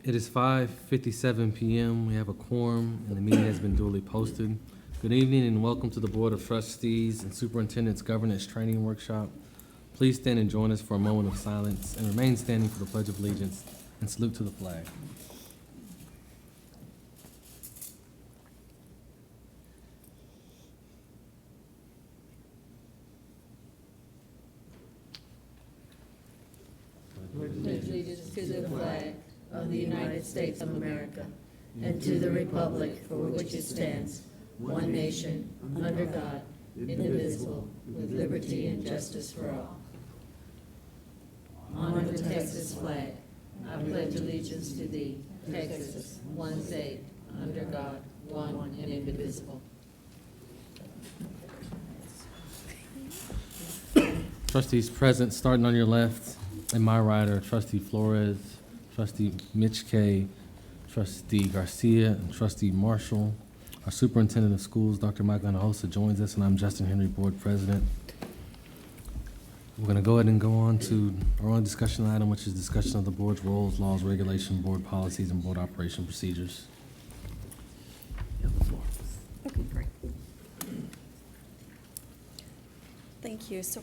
It is 5:57 PM. We have a quorum, and the meeting has been duly posted. Good evening, and welcome to the Board of Trustees and Superintendent's Governance Training Workshop. Please stand and join us for a moment of silence, and remain standing for the Pledge of Allegiance and salute to the flag. Pledge allegiance to the flag of the United States of America and to the republic for which it stands, one nation, under God, indivisible, with liberty and justice for all. Honor the Texas flag. I pledge allegiance to thee, Texas, one state, under God, one and indivisible. Trustees present, starting on your left, in my right are Trustee Flores, Trustee Mitch K, Trustee Garcia, and Trustee Marshall. Our Superintendent of Schools, Dr. Michael Hinojosa, joins us, and I'm Justin Henry, Board President. We're going to go ahead and go on to our only discussion item, which is discussion of the board's roles, laws, regulation, board policies, and board operation procedures. You have the floor. Okay, great. Thank you. So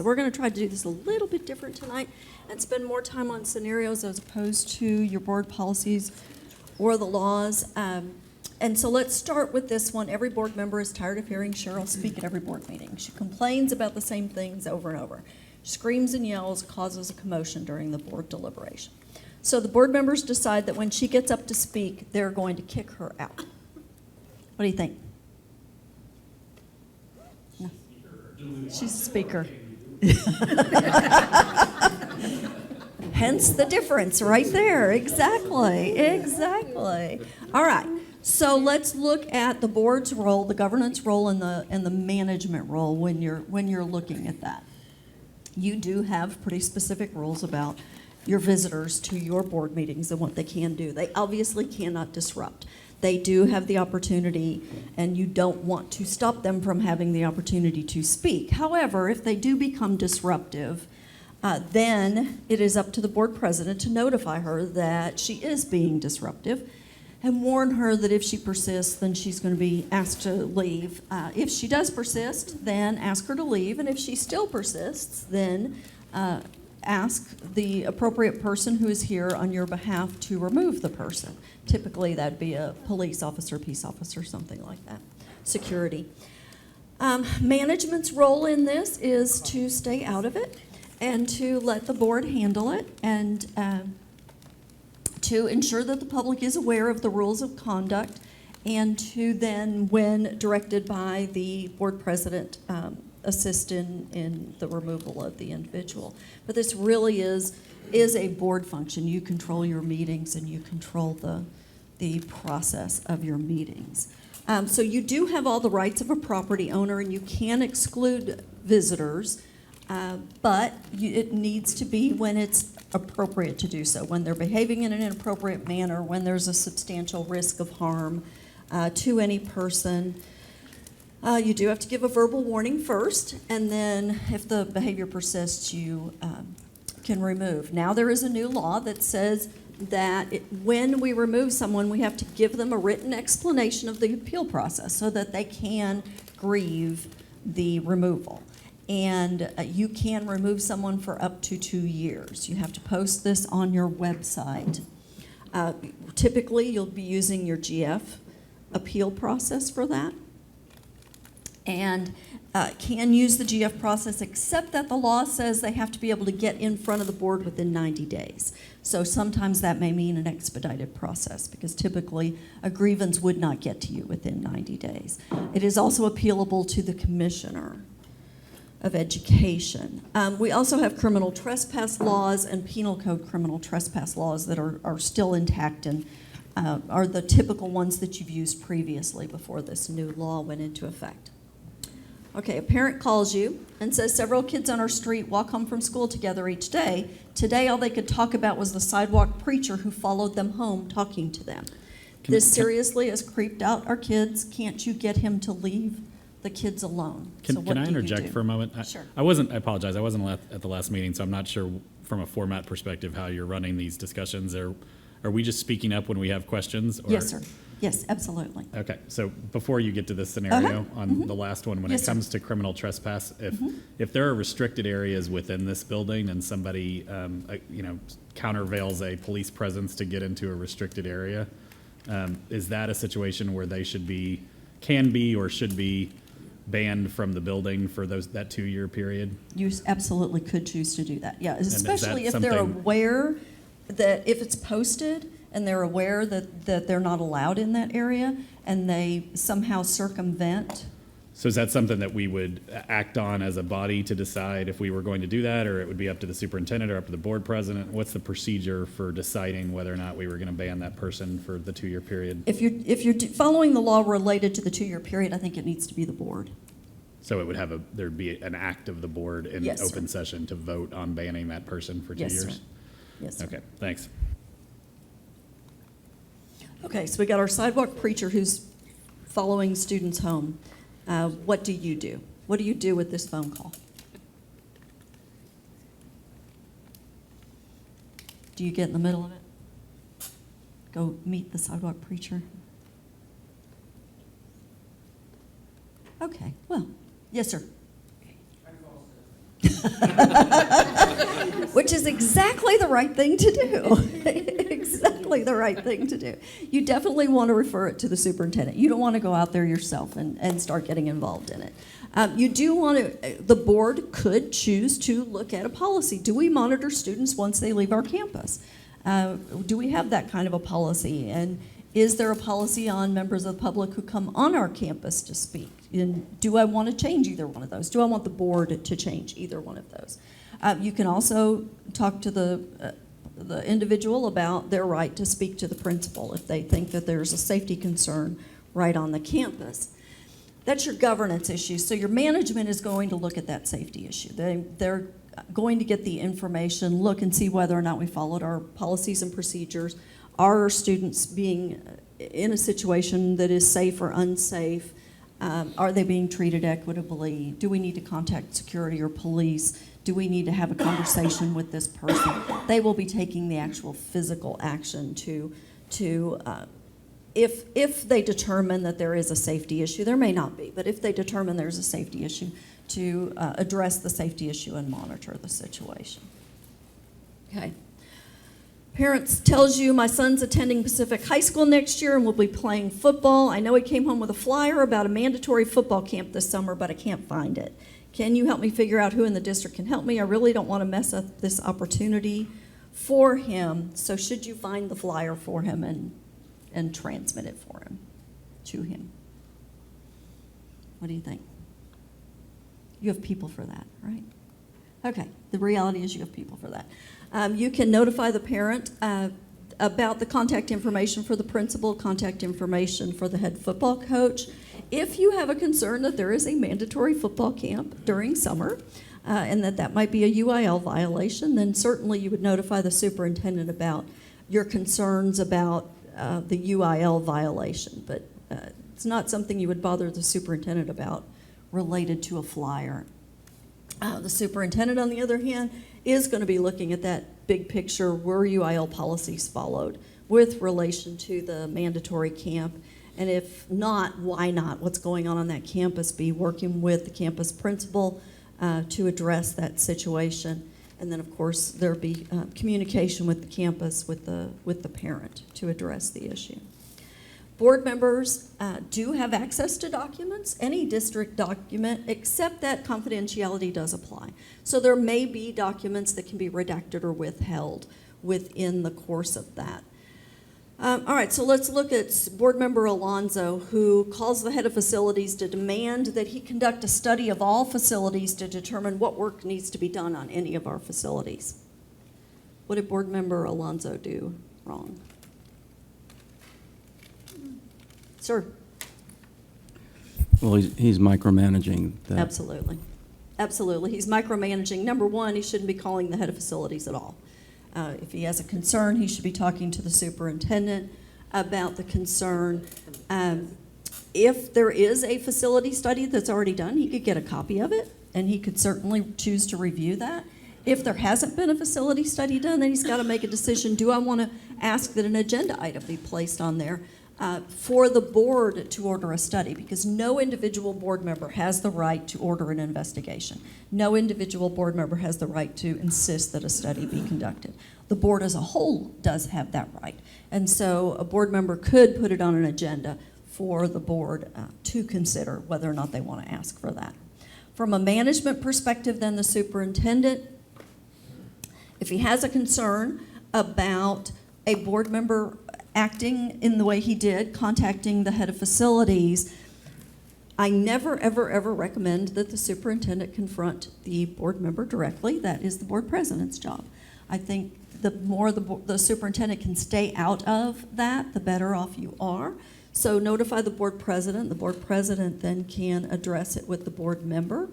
we're going to try to do this a little bit different tonight and spend more time on scenarios as opposed to your board policies or the laws. And so let's start with this one. Every board member is tired of hearing Cheryl speak at every board meeting. She complains about the same things over and over. Screams and yells, causes a commotion during the board deliberation. So the board members decide that when she gets up to speak, they're going to kick her out. What do you think? No. She's a speaker. Hence the difference right there. Exactly. All right. So let's look at the board's role, the governance role, and the management role when you're looking at that. You do have pretty specific rules about your visitors to your board meetings and what they can do. They obviously cannot disrupt. They do have the opportunity, and you don't want to stop them from having the opportunity to speak. However, if they do become disruptive, then it is up to the board president to notify her that she is being disruptive and warn her that if she persists, then she's going to be asked to leave. If she does persist, then ask her to leave, and if she still persists, then ask the appropriate person who is here on your behalf to remove the person. Typically, that'd be a police officer, peace officer, something like that, security. Management's role in this is to stay out of it and to let the board handle it, and to ensure that the public is aware of the rules of conduct, and to then, when directed by the board president, assist in the removal of the individual. But this really is a board function. You control your meetings, and you control the process of your meetings. So you do have all the rights of a property owner, and you can exclude visitors, but it needs to be when it's appropriate to do so, when they're behaving in an inappropriate manner, when there's a substantial risk of harm to any person. You do have to give a verbal warning first, and then if the behavior persists, you can remove. Now there is a new law that says that when we remove someone, we have to give them a written explanation of the appeal process so that they can grieve the removal. And you can remove someone for up to 2 years. You have to post this on your website. Typically, you'll be using your GF appeal process for that, and can use the GF process, except that the law says they have to be able to get in front of the board within 90 days. So sometimes that may mean an expedited process, because typically a grievance would not get to you within 90 days. It is also appealable to the commissioner of education. We also have criminal trespass laws and penal code criminal trespass laws that are still intact and are the typical ones that you've used previously before this new law went into effect. Okay, a parent calls you and says several kids on our street walk home from school together each day. Today, all they could talk about was the sidewalk preacher who followed them home talking to them. This seriously has creeped out our kids. Can't you get him to leave the kids alone? Can I interject for a moment? Sure. I apologize. I wasn't at the last meeting, so I'm not sure from a format perspective, how you're running these discussions? Are we just speaking up when we have questions? Or? Yes, sir. Yes, absolutely. Okay, so before you get to this scenario on the last one, when Yes, it sir. comes to criminal trespass, if there are restricted areas within this building and somebody, countervails a police presence to get into a restricted area, is that a situation where they can be or should be banned from the building for that 2-year period? You absolutely could choose to do that, yeah, especially if that they're something- aware that if it's posted and they're aware that they're not allowed in that area and they somehow circumvent. So is that something that we would act on as a body to decide if we were going to do that, or it would be up to the superintendent or up to the board president? What's the procedure for deciding whether or not we were going to ban that person for the 2-year period? If you're following the law related to the 2-year period, I think it needs to be the board. So it would there'd be an act of the board in Yes, sir. open session to vote on banning that person for 2 Yes, sir. years? Yes, sir. Okay, thanks. Okay, so we got our sidewalk preacher who's following students home. What do you do? What do you do with this phone call? Do you get in the middle of it? Go meet the sidewalk preacher? Okay, well, yes, sir. Which is exactly the right thing to do. Exactly the right thing to do. You definitely want to refer it to the superintendent. You don't want to go out there yourself and start getting involved in it. You do want to, the board could choose to look at a policy. Do we monitor students once they leave our campus? Do we have that kind of a policy? And is there a policy on members of the public who come on our campus to speak? And do I want to change either one of those? Do I want the board to change either one of those? You can also talk to the individual about their right to speak to the principal if they think that there's a safety concern right on the campus. That's your governance issue. So your management is going to look at that safety issue. They're going to get the information, look and see whether or not we followed our policies and procedures. Are our students being in a situation that is safe or unsafe? Are they being treated equitably? Do we need to contact security or police? Do we need to have a conversation with this person? They will be taking the actual physical action if they determine that there is a safety issue. There may not be, but if they determine there's a safety issue, to address the safety issue and monitor the situation. Okay. Parents tells you my son's attending Pacific High School next year and will be playing football. I know he came home with a flyer about a mandatory football camp this summer, but I can't find it. Can you help me figure out who in the district can help me? I really don't want to mess up this opportunity for him. So should you find the flyer for him and transmit it for him, to him? What do you think? You have people for that, right? Okay, the reality is you have people for that. You can notify the parent about the contact information for the principal, contact information for the head football coach. If you have a concern that there is a mandatory football camp during summer and that might be a UIL violation, then certainly you would notify the superintendent about your concerns about the UIL violation. But it's not something you would bother the superintendent about related to a flyer. The superintendent, on the other hand, is going to be looking at that big picture, were UIL policies followed with relation to the mandatory camp? And if not, why not? What's going on that campus? Be working with the campus principal to address that situation. And then, of course, there'll be communication with the campus, with the parent to address the issue. Board members do have access to documents, any district document, except that confidentiality does apply. So there may be documents that can be redacted or withheld within the course of that. All right, so let's look at Board Member Alonzo, who calls the head of facilities to demand that he conduct a study of all facilities to determine what work needs to be done on any of our facilities. What did Board Member Alonzo do wrong? Sir? Well, he's micromanaging that. Absolutely. Absolutely. He's micromanaging. Number one, he shouldn't be calling the head of facilities at all. If he has a concern, he should be talking to the superintendent about the concern. If there is a facility study that's already done, he could get a copy of it, and he could certainly choose to review that. If there hasn't been a facility study done, then he's got to make a decision. Do I want to ask that an agenda item be placed on there for the board to order a study? Because no individual board member has the right to order an investigation. No individual board member has the right to insist that a study be conducted. The board as a whole does have that right. And so a board member could put it on an agenda for the board to consider whether or not they want to ask for that. From a management perspective, then the superintendent, if he has a concern about a board member acting in the way he did, contacting the head of facilities, I never, ever, ever recommend that the superintendent confront the board member directly. That is the board president's job. I think the more the superintendent can stay out of that, the better off you are. So notify the board president. The board president then can address it with the board member.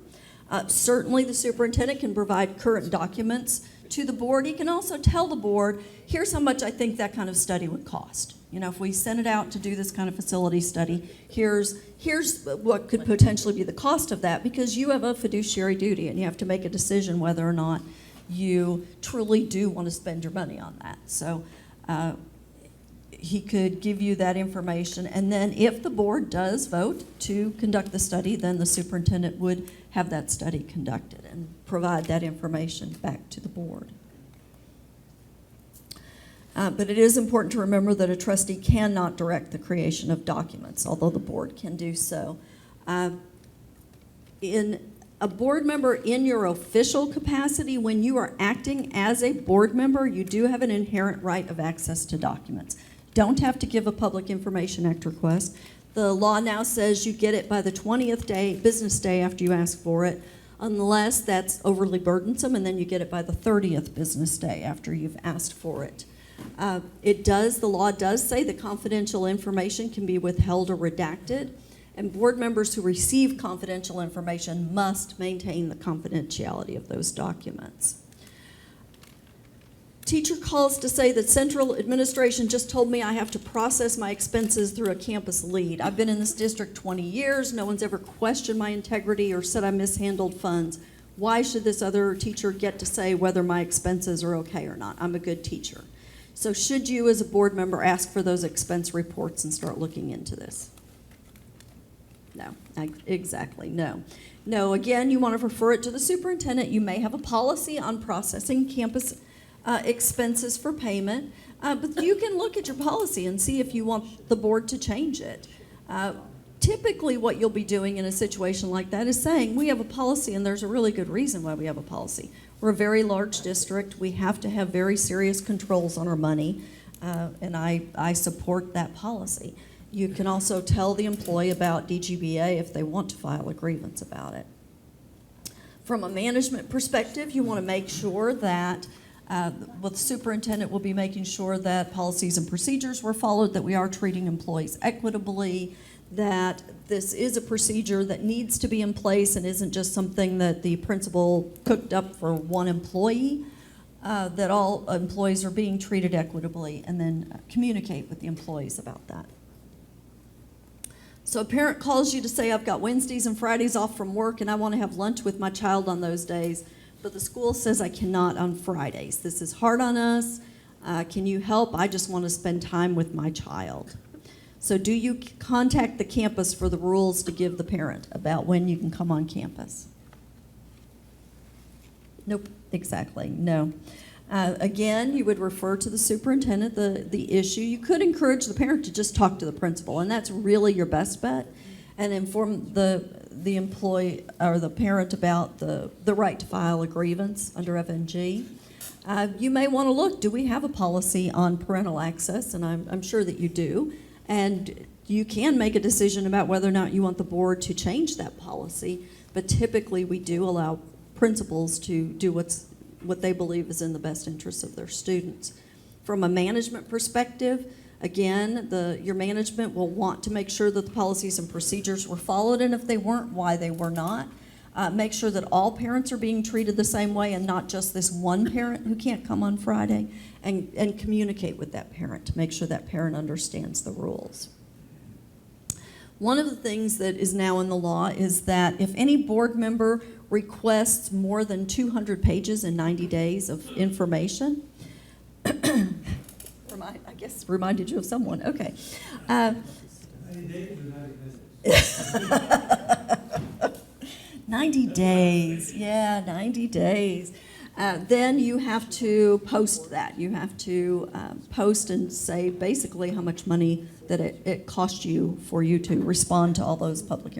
Certainly the superintendent can provide current documents to the board. He can also tell the board, here's how much I think that kind of study would cost. You know, if we sent it out to do this kind of facility study, here's what could potentially be the cost of that, because you have a fiduciary duty and you have to make a decision whether or not you truly do want to spend your money on that. So he could give you that information, and then if the board does vote to conduct the study, then the superintendent would have that study conducted and provide that information back to the board. But it is important to remember that a trustee cannot direct the creation of documents, although the board can do so. In a board member in your official capacity, when you are acting as a board member, you do have an inherent right of access to documents. Don't have to give a Public Information Act request. The law now says you get it by the 20th day, business day after you ask for it, unless that's overly burdensome, and then you get it by the 30th business day after you've asked for it. The law does say that confidential information can be withheld or redacted, and board members who receive confidential information must maintain the confidentiality of those documents. Teacher calls to say that central administration just told me I have to process my expenses through a campus lead. I've been in this district 20 years. No one's ever questioned my integrity or said I mishandled funds. Why should this other teacher get to say whether my expenses are okay or not? I'm a good teacher. So should you as a board member ask for those expense reports and start looking into this? No, exactly, no. No, again, you want to refer it to the superintendent. You may have a policy on processing campus expenses for payment, but you can look at your policy and see if you want the board to change it. Typically what you'll be doing in a situation like that is saying, we have a policy and there's a really good reason why we have a policy. We're a very large district. We have to have very serious controls on our money, and I support that policy. You can also tell the employee about DGBA if they want to file a grievance about it. From a management perspective, you want to make sure that the superintendent will be making sure that policies and procedures were followed, that we are treating employees equitably, that this is a procedure that needs to be in place and isn't just something that the principal cooked up for one employee, that all employees are being treated equitably, and then communicate with the employees about that. So a parent calls you to say, I've got Wednesdays and Fridays off from work and I want to have lunch with my child on those days, but the school says I cannot on Fridays. This is hard on us. Can you help? I just want to spend time with my child. So do you contact the campus for the rules to give the parent about when you can come on campus? Nope, exactly, no. Again, you would refer to the superintendent the issue. You could encourage the parent to just talk to the principal, and that's really your best bet, and inform the employee or the parent about the right to file a grievance under FNG. You may want to look, do we have a policy on parental access? And I'm sure that you do. And you can make a decision about whether or not you want the board to change that policy, but typically we do allow principals to do what they believe is in the best interest of their students. From a management perspective, again, your management will want to make sure that the policies and procedures were followed, and if they weren't, why they were not. Make sure that all parents are being treated the same way and not just this one parent who can't come on Friday, and communicate with that parent to make sure that parent understands the rules. One of the things that is now in the law is that if any board member requests more than 200 pages in 90 days of information, I guess reminded you of someone, okay. 90 days, yeah, 90 days. Then you have to post that. You have to post and say basically how much money that it cost you for you to respond to all those public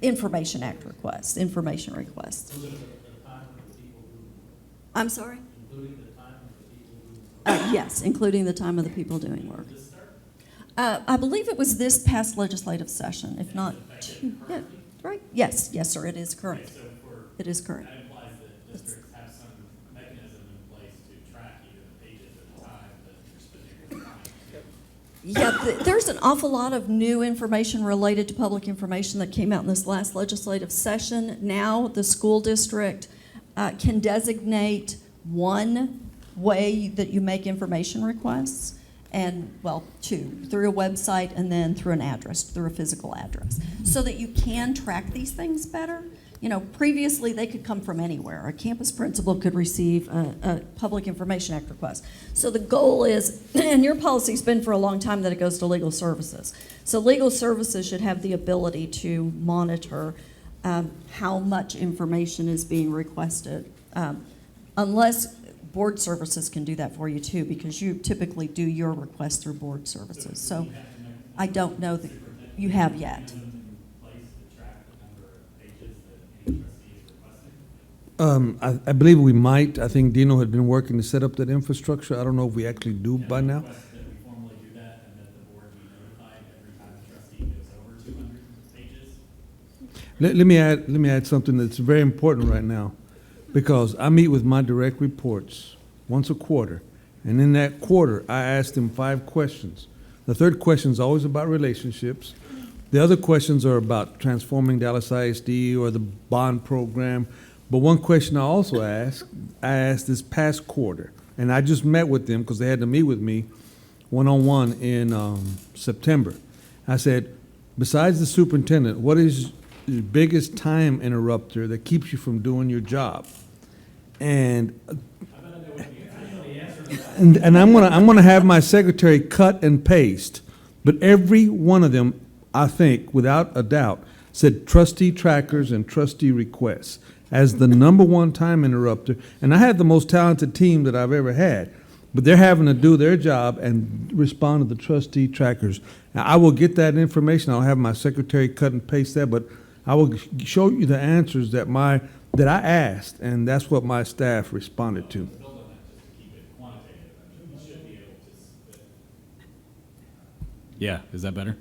Information Act requests, information requests. I'm sorry? Yes, including the time of the people doing work. I believe it was this past legislative session, if not two. Yeah, right? Yes, sir, it is current. It is current. That implies that districts have some mechanism in place to track either the pages at the time that you're spending the time. Yeah, there's an awful lot of new information related to public information that came out in this last legislative session. Now the school district can designate one way that you make information requests, and, well, two, through a website and then through an address, through a physical address, so that you can track these things better. You know, previously they could come from anywhere. A campus principal could receive a Public Information Act request. So the goal is, and your policy's been for a long time that it goes to legal services. So legal services should have the ability to monitor how much information is being requested, unless board services can do that for you too, because you typically do your request through board services. So I don't know that you have yet. I believe we might. I think Dino had been working to set up that infrastructure. I don't know if we actually do by now. That we formally do that and that the board be notified every time the trustee goes over 200 pages. Let me add something that's very important right now, because I meet with my direct reports once a quarter, and in that quarter, I ask them 5 questions. The third question is always about relationships. The other questions are about transforming Dallas ISD or the bond program. But one question I asked this past quarter, and I just met with them because they had to meet with me one-on-one in September. I said, besides the superintendent, what is the biggest time interrupter that keeps you from doing your job? And I'm gonna have my secretary cut and paste, but every one of them, I think, without a doubt, said trustee trackers and trustee requests as the number one time interrupter. And I had the most talented team that I've ever had, but they're having to do their job and respond to the trustee trackers. Now, I will get that information. I'll have my secretary cut and paste that, but I will show you the answers that I asked, and that's what my staff responded to. Yeah, is that better?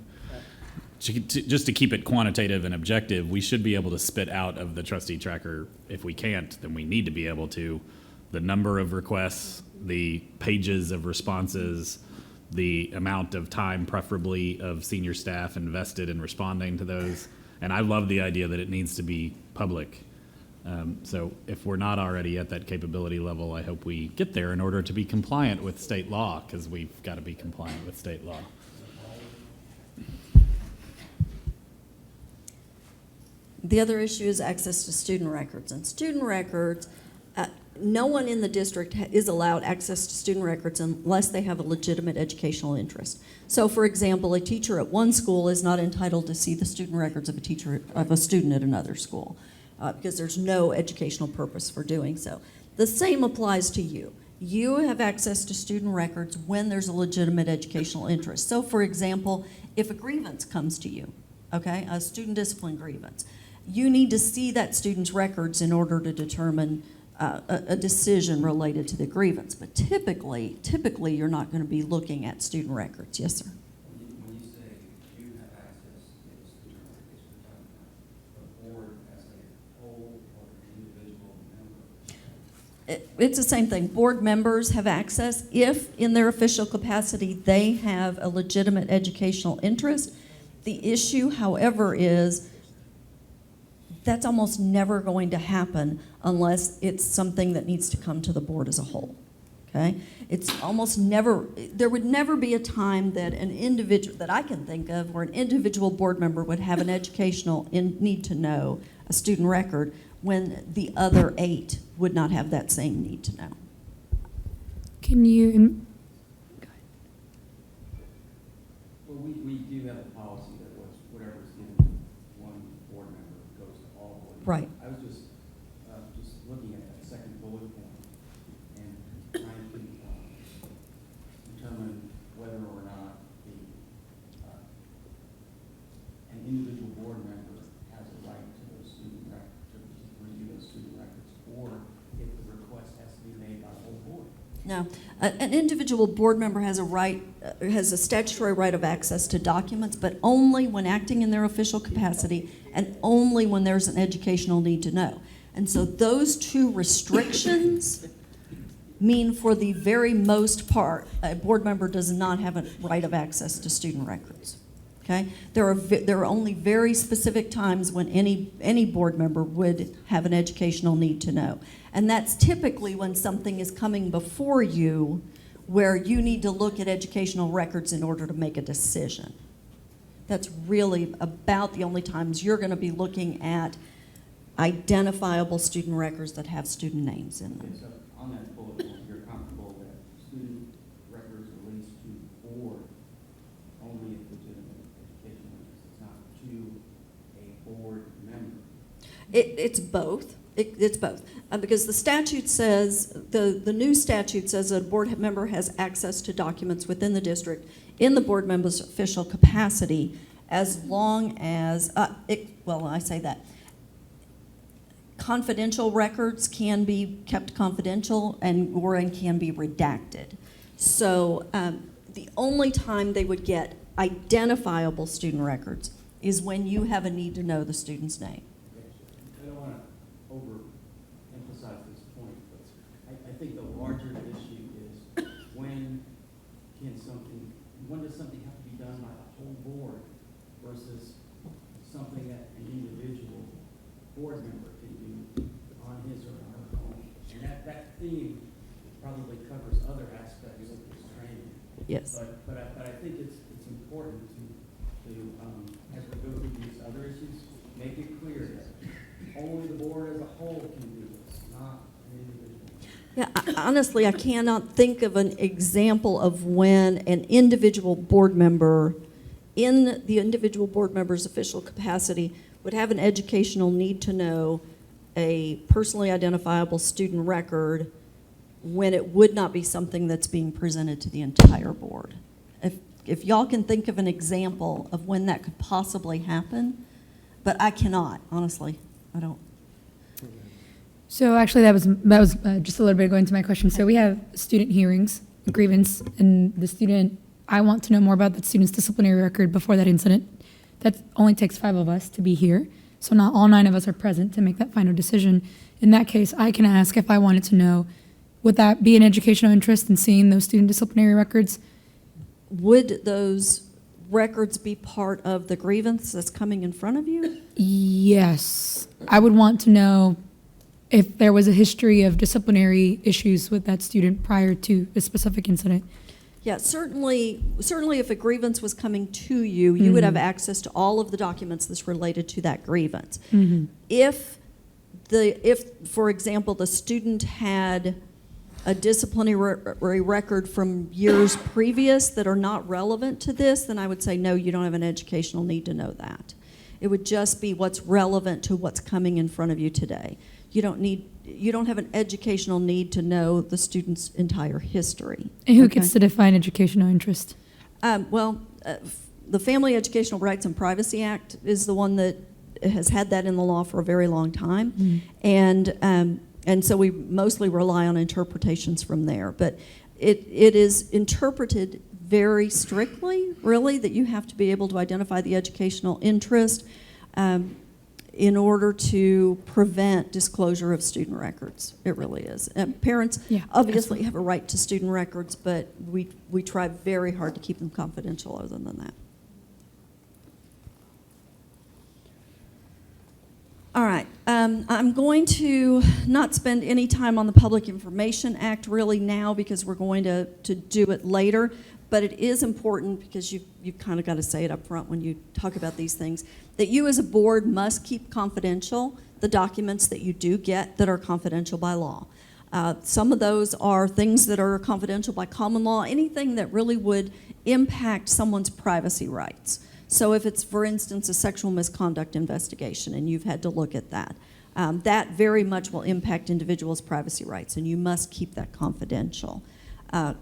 Just to keep it quantitative and objective, we should be able to spit out of the trustee tracker. If we can't, then we need to be able to, the number of requests, the pages of responses, the amount of time, preferably of senior staff invested in responding to those. And I love the idea that it needs to be public. So if we're not already at that capability level, I hope we get there in order to be compliant with state law, because we've got to be compliant with state law. The other issue is access to student records. And student records, no one in the district is allowed access to student records unless they have a legitimate educational interest. So, for example, a teacher at one school is not entitled to see the student records of a student at another school because there's no educational purpose for doing so. The same applies to you. You have access to student records when there's a legitimate educational interest. So, for example, if a grievance comes to you, okay, a student discipline grievance, you need to see that student's records in order to determine a decision related to the grievance. But typically you're not going to be looking at student records. Yes, sir? When you say you have access to student records, you're talking about the board as a whole or an individual member? It's the same thing. Board members have access if, in their official capacity, they have a legitimate educational interest. The issue, however, is that's almost never going to happen unless it's something that needs to come to the board as a whole. okay? It's almost never, there would never be a time that an individual, that I can think of, where an individual board member would have an educational need to know, a student record, when the other 8 would not have that same need to know. Can you, Well, we do have a policy that whatever's given to one board member goes to all board members. Right. I was just looking at that second bullet point and trying to determine whether or not an individual board member has a right to those student records, to review those student records, or if the request has to be made by the whole board. No, an individual board member has a right, has a statutory right of access to documents, but only when acting in their official capacity and only when there's an educational need to know. And so those 2 restrictions mean for the very most part, a board member does not have a right of access to student records. Okay? There are only very specific times when any board member would have an educational need to know. And that's typically when something is coming before you where you need to look at educational records in order to make a decision. That's really about the only times you're going to be looking at identifiable student records that have student names in them. Okay, so on that bullet point, you're comfortable that student records released to the board only if legitimate educational interest, it's not to a board member? It's both. It's both. Because the statute says, the new statute says a board member has access to documents within the district in the board member's official capacity as long as, I say that. Confidential records can be kept confidential and can be redacted. So the only time they would get identifiable student records is when you have a need to know the student's name. I don't want to overemphasize this point, but I think the larger issue is when does something have to be done by the whole board versus something that an individual board member can do on his or her own. And that theme probably covers other aspects of this training. Yes. But I think it's important to as we go through these other issues, make it clear that only the board as a whole can do this, not an individual. Yeah, honestly, I cannot think of an example of when an individual board member in the individual board member's official capacity would have an educational need to know a personally identifiable student record when it would not be something that's being presented to the entire board. If y'all can think of an example of when that could possibly happen, but I cannot, honestly, I don't. so actually that was just a little bit going to my question. So we have student hearings, grievance, and the student, I want to know more about that student's disciplinary record before that incident. That only takes 5 of us to be here. So not all 9 of us are present to make that final decision. In that case, I can ask if I wanted to know, would that be an educational interest in seeing those student disciplinary records? Would those records be part of the grievance that's coming in front of you? Yes. I would want to know if there was a history of disciplinary issues with that student prior to a specific incident. Yeah, certainly if a grievance was coming to you, you would have access to all of the documents that's related to that grievance. If, for example, the student had a disciplinary record from years previous that are not relevant to this, then I would say, no, you don't have an educational need to know that. It would just be what's relevant to what's coming in front of you today. You don't have an educational need to know the student's entire history. And who Okay? gets to define educational interest? The Family Educational Rights and Privacy Act is the one that has had that in the law for a very long time. And so we mostly rely on interpretations from there. But it is interpreted very strictly, really, that you have to be able to identify the educational interest in order to prevent disclosure of student records. It really is. Parents Yeah, obviously have a right to student records, but we try very hard to keep them confidential other than that. All right. I'm going to not spend any time on the Public Information Act really now because we're going to do it later, but it is important because you've kind of got to say it up front when you talk about these things, that you as a board must keep confidential the documents that you do get that are confidential by law. Some of those are things that are confidential by common law, anything that really would impact someone's privacy rights. So if it's, for instance, a sexual misconduct investigation and you've had to look at that, that very much will impact individuals' privacy rights, and you must keep that confidential.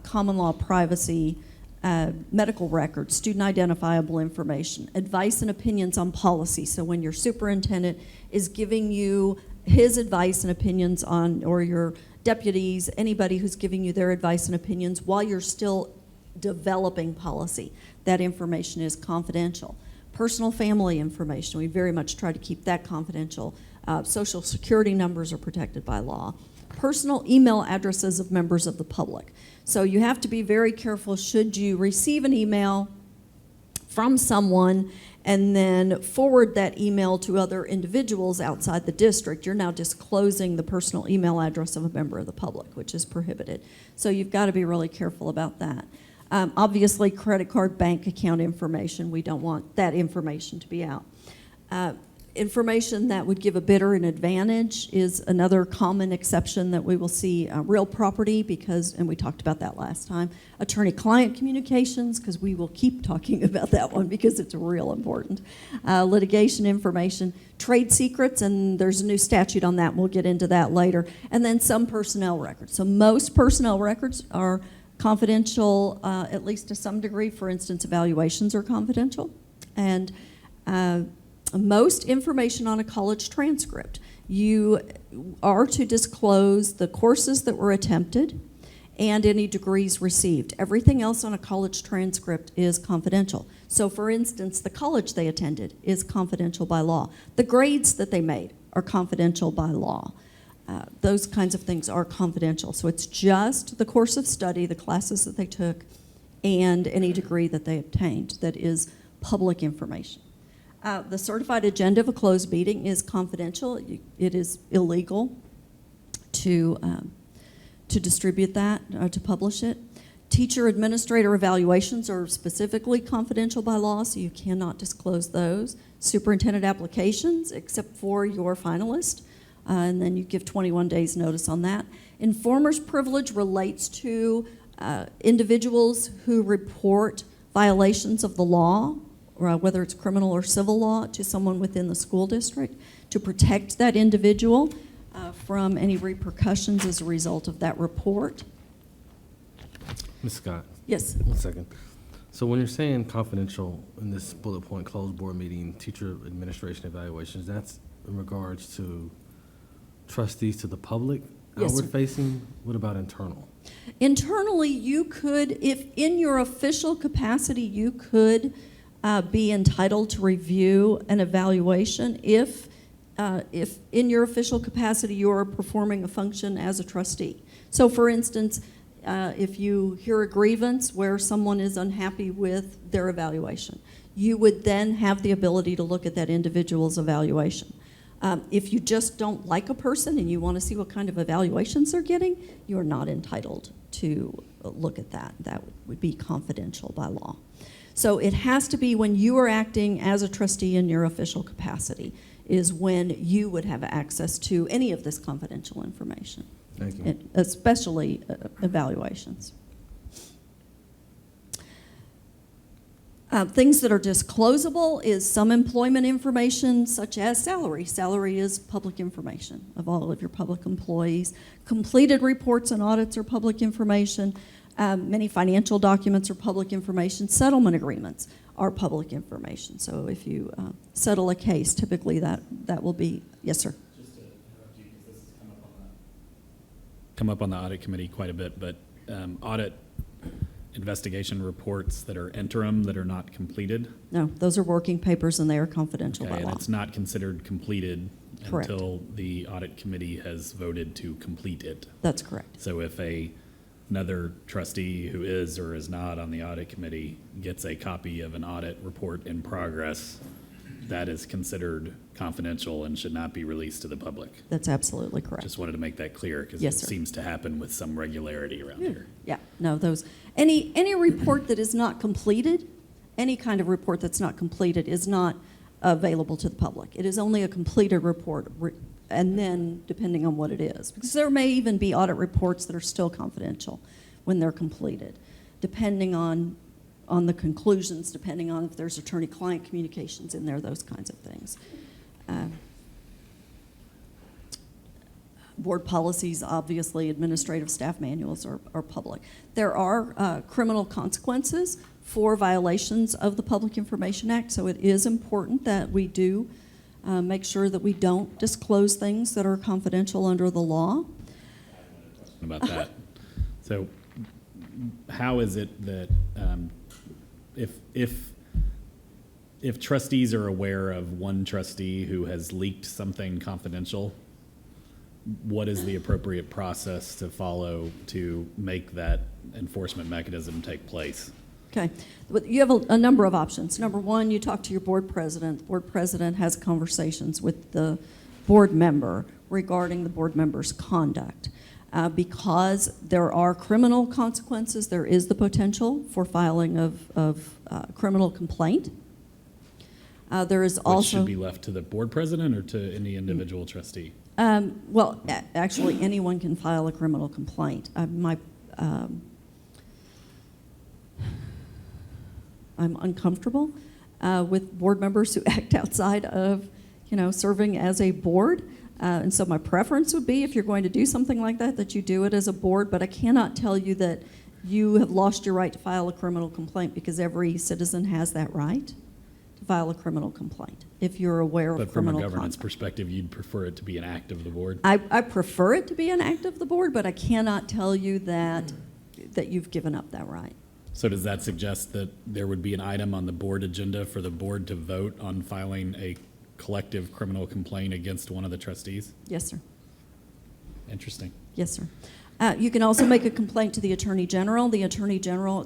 Common law privacy, medical records, student identifiable information, advice and opinions on policy. So when your superintendent is giving you his advice and opinions on, or your deputies, anybody who's giving you their advice and opinions while you're still developing policy, that information is confidential. Personal family information, we very much try to keep that confidential. Social security numbers are protected by law. Personal email addresses of members of the public. So you have to be very careful should you receive an email from someone and then forward that email to other individuals outside the district. You're now disclosing the personal email address of a member of the public, which is prohibited. So you've got to be really careful about that. Obviously, credit card, bank account information, we don't want that information to be out. Information that would give a bidder an advantage is another common exception that we will see. Real property, because, and we talked about that last time. Attorney-client communications, because we will keep talking about that one because it's real important. Litigation information, trade secrets, and there's a new statute on that, and we'll get into that later. And then some personnel records. So most personnel records are confidential, at least to some degree. For instance, evaluations are confidential. And most information on a college transcript, you are to disclose the courses that were attempted and any degrees received. Everything else on a college transcript is confidential. So for instance, the college they attended is confidential by law. The grades that they made are confidential by law. Those kinds of things are confidential. So it's just the course of study, the classes that they took, and any degree that they obtained that is public information. The certified agenda of a closed meeting is confidential. It is illegal to distribute that, to publish it. Teacher administrator evaluations are specifically confidential by law, so you cannot disclose those. Superintendent applications, except for your finalist, and then you give 21 days notice on that. Informer's privilege relates to individuals who report violations of the law, or whether it's criminal or civil law, to someone within the school district to protect that individual from any repercussions as a result of that report. Ms. Scott, Yes. 1 second. So when you're saying confidential in this bullet point, closed board meeting, teacher administration evaluations, that's in regards to trustees to the public, Yes, sir. outward facing? What about internal? Internally, you could, if in your official capacity, you could be entitled to review an evaluation if in your official capacity you are performing a function as a trustee. So for instance, if you hear a grievance where someone is unhappy with their evaluation, you would then have the ability to look at that individual's evaluation. If you just don't like a person and you want to see what kind of evaluations they're getting, you are not entitled to look at that. That would be confidential by law. So it has to be when you are acting as a trustee in your official capacity is when you would have access to any of this confidential information, Thank you. and especially evaluations. Things that are disclosable is some employment information such as salary. Salary is public information of all of your public employees. Completed reports and audits are public information. Many financial documents are public information. Settlement agreements are public information. So if you settle a case, typically that will be, yes, sir. Just to interrupt you, because this has come up on the audit committee quite a bit, but audit investigation reports that are interim, that are not completed. No, those are working papers and they are confidential Okay, by and law. it's not considered completed Correct. until the audit committee has voted to complete it. That's correct. So if another trustee who is or is not on the audit committee gets a copy of an audit report in progress, that is considered confidential and should not be released to the public. That's absolutely correct. Just wanted to make that clear because Yes, it sir. seems to happen with some regularity around here. Yeah, no, those, any report that is not completed, any kind of report that's not completed is not available to the public. It is only a completed report, and then depending on what it is. Because there may even be audit reports that are still confidential when they're completed, depending on the conclusions, depending on if there's attorney-client communications in there, those kinds of things. Board policies, obviously, administrative staff manuals are public. There are criminal consequences for violations of the Public Information Act, so it is important that we do make sure that we don't disclose things that are confidential under the law. About that. So how is it that if trustees are aware of one trustee who has leaked something confidential, what is the appropriate process to follow to make that enforcement mechanism take place? Okay, but you have a number of options. Number one, you talk to your board president. The board president has conversations with the board member regarding the board member's conduct. Because there are criminal consequences, there is the potential for filing of criminal complaint. There is Which also should be left to the board president or to any individual trustee? Actually, anyone can file a criminal complaint. I'm uncomfortable with board members who act outside of, serving as a board. And so my preference would be, if you're going to do something like that, that you do it as a board, but I cannot tell you that you have lost your right to file a criminal complaint, because every citizen has that right to file a criminal complaint if you're aware of But from a criminal governance conduct. perspective, you'd prefer it to be an act of the board? I prefer it to be an act of the board, but I cannot tell you that you've given up that right. So does that suggest that there would be an item on the board agenda for the board to vote on filing a collective criminal complaint against one of the trustees? Yes, sir. Interesting. Yes, sir. You can also make a complaint to the Attorney General. The Attorney General,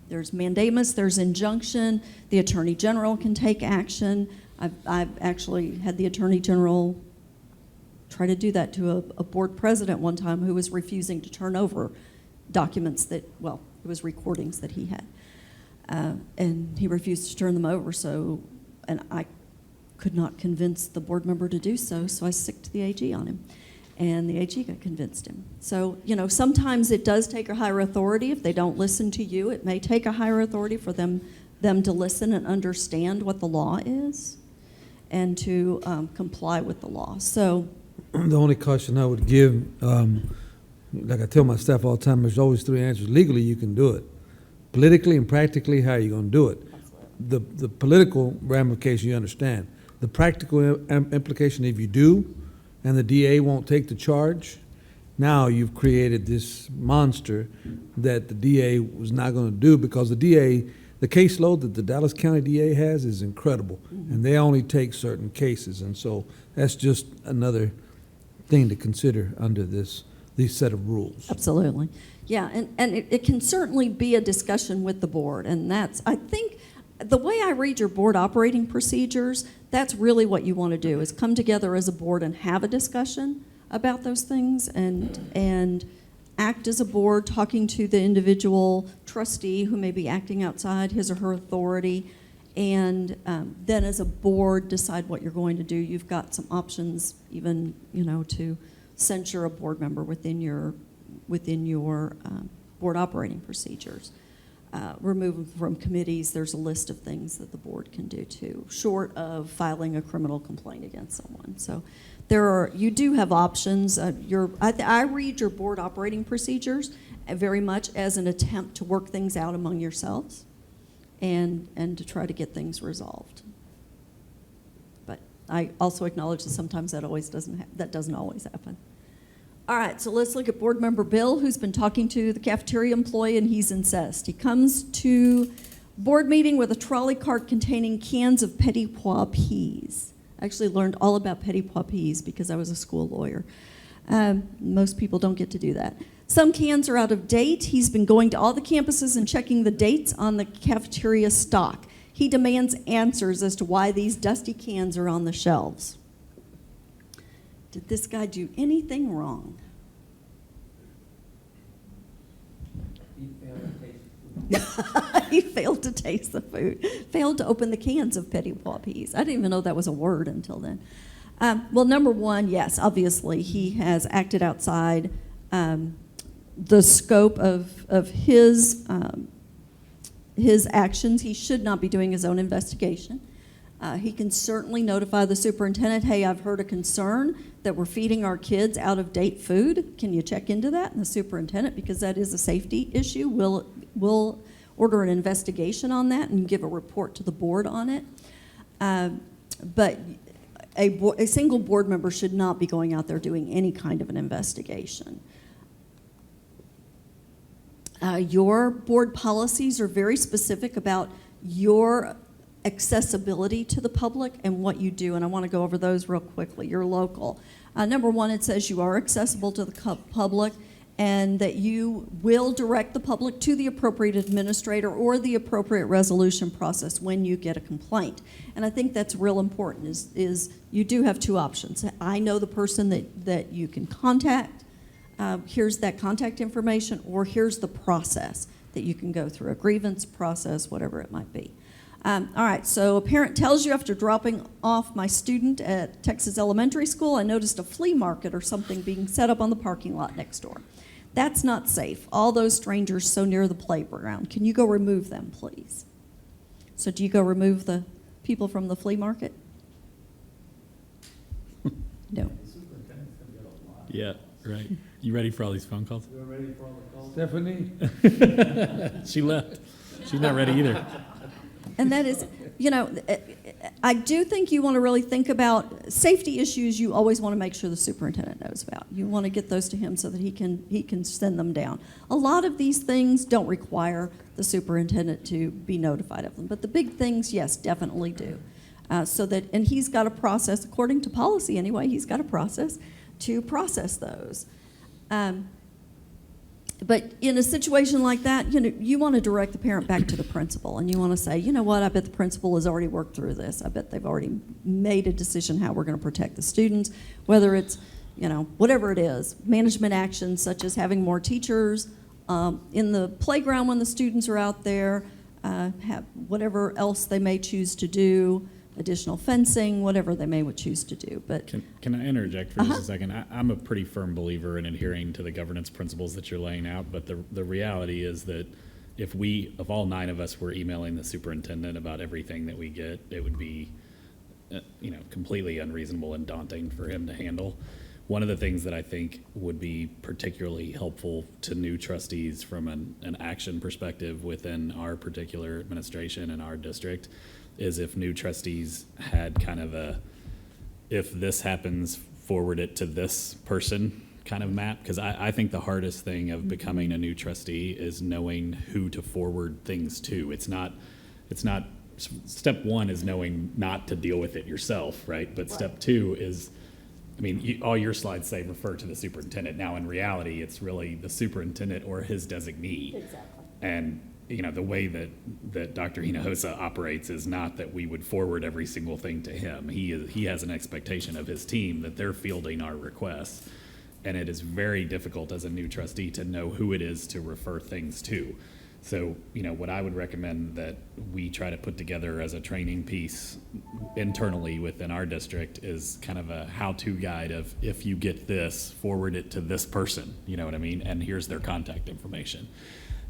there's mandamus, there's injunction. The Attorney General can take action. I've actually had the Attorney General try to do that to a board president one time who was refusing to turn over documents it was recordings that he had. And he refused to turn them over, and I could not convince the board member to do so, so I sicked the AG on him. And the AG got convinced him. So, sometimes it does take a higher authority. If they don't listen to you, it may take a higher authority for them to listen and understand what the law is and to comply with the law. So, The only caution I would give, like I tell my staff all the time, there's always three answers. Legally, you can do it. Politically and practically, how are you going to do it? The political ramification, you understand. The practical implication, if you do, and the DA won't take the charge, now you've created this monster that the DA was not going to do, because the caseload that the Dallas County DA has is incredible, and they only take certain cases, and so that's just another thing to consider under these set of rules. absolutely. Yeah, and it can certainly be a discussion with the board, and I think, the way I read your board operating procedures, that's really what you want to do, is come together as a board and have a discussion about those things and act as a board, talking to the individual trustee who may be acting outside his or her authority, and then as a board decide what you're going to do. You've got some options even, to censure a board member within your board operating procedures. Remove them from committees. There's a list of things that the board can do too, short of filing a criminal complaint against someone. So you do have options. I read your board operating procedures very much as an attempt to work things out among yourselves and to try to get things resolved. But I also acknowledge that sometimes that doesn't always happen. All right, so let's look at Board Member Bill, who's been talking to the cafeteria employee, and he's incensed. He comes to board meeting with a trolley cart containing cans of Petit Pois peas. I actually learned all about Petit Pois peas because I was a school lawyer. Most people don't get to do that. Some cans are out of date. He's been going to all the campuses and checking the dates on the cafeteria stock. He demands answers as to why these dusty cans are on the shelves. Did this guy do anything wrong? He failed to taste the food. He failed to taste the food, failed to open the cans of Petit Pois peas. I didn't even know that was a word until then. Well, number one, yes, obviously, he has acted outside the scope of his actions. He should not be doing his own investigation. He can certainly notify the superintendent, hey, I've heard a concern that we're feeding our kids out-of-date food. Can you check into that? And the superintendent, because that is a safety issue, will order an investigation on that and give a report to the board on it. But a single board member should not be going out there doing any kind of an investigation. Your board policies are very specific about your accessibility to the public and what you do, and I want to go over those real quickly. You're local. Number one, it says you are accessible to the public and that you will direct the public to the appropriate administrator or the appropriate resolution process when you get a complaint. And I think that's real important, is you do have two options. I know the person that you can contact. Here's that contact information, or here's the process that you can go through, a grievance process, whatever it might be. All right, so a parent tells you after dropping off my student at Texas Elementary School, I noticed a flea market or something being set up on the parking lot next door. That's not safe. All those strangers so near the playground. Can you go remove them, please? So do you go remove the people from the flea market? No. Yeah, right. You ready for all these phone calls? We're ready for all the calls. Stephanie? She left. She's not ready either. And that is, you know, I do think you want to really think about safety issues. You always want to make sure the superintendent knows about. You want to get those to him so that he can send them down. A lot of these things don't require the superintendent to be notified of them, but the big things, yes, definitely do. And he's got a process, according to policy anyway, he's got a process to process those. But in a situation like that, you know, you want to direct the parent back to the principal, and you want to say, you know what, I bet the principal has already worked through this. I bet they've already made a decision how we're going to protect the students, whether it's, you know, whatever it is, management actions such as having more teachers in the playground when the students are out there, have whatever else they may choose to do, additional fencing, whatever they may choose to do. But Can I interject for just a second? I'm a pretty firm believer in adhering to the governance principles that you're laying out, but the reality is that if all 9 of us were emailing the superintendent about everything that we get, it would be completely unreasonable and daunting for him to handle. One of the things that I think would be particularly helpful to new trustees from an action perspective within our particular administration and our district is if new trustees had kind of if this happens, forward it to this person kind of map. Because I think the hardest thing of becoming a new trustee is knowing who to forward things to. It's not, step one is knowing not to deal with it yourself, right? But step 2 is, all your slides say refer to the superintendent. Now, in reality, it's really the superintendent or his designee. exactly. And the way that Dr. Hinojosa operates is not that we would forward every single thing to him. He has an expectation of his team that they're fielding our requests. And it is very difficult as a new trustee to know who it is to refer things to. So, what I would recommend that we try to put together as a training piece internally within our district is kind of a how-to guide of, if you get this, forward it to this person, you know what I mean? And here's their contact information.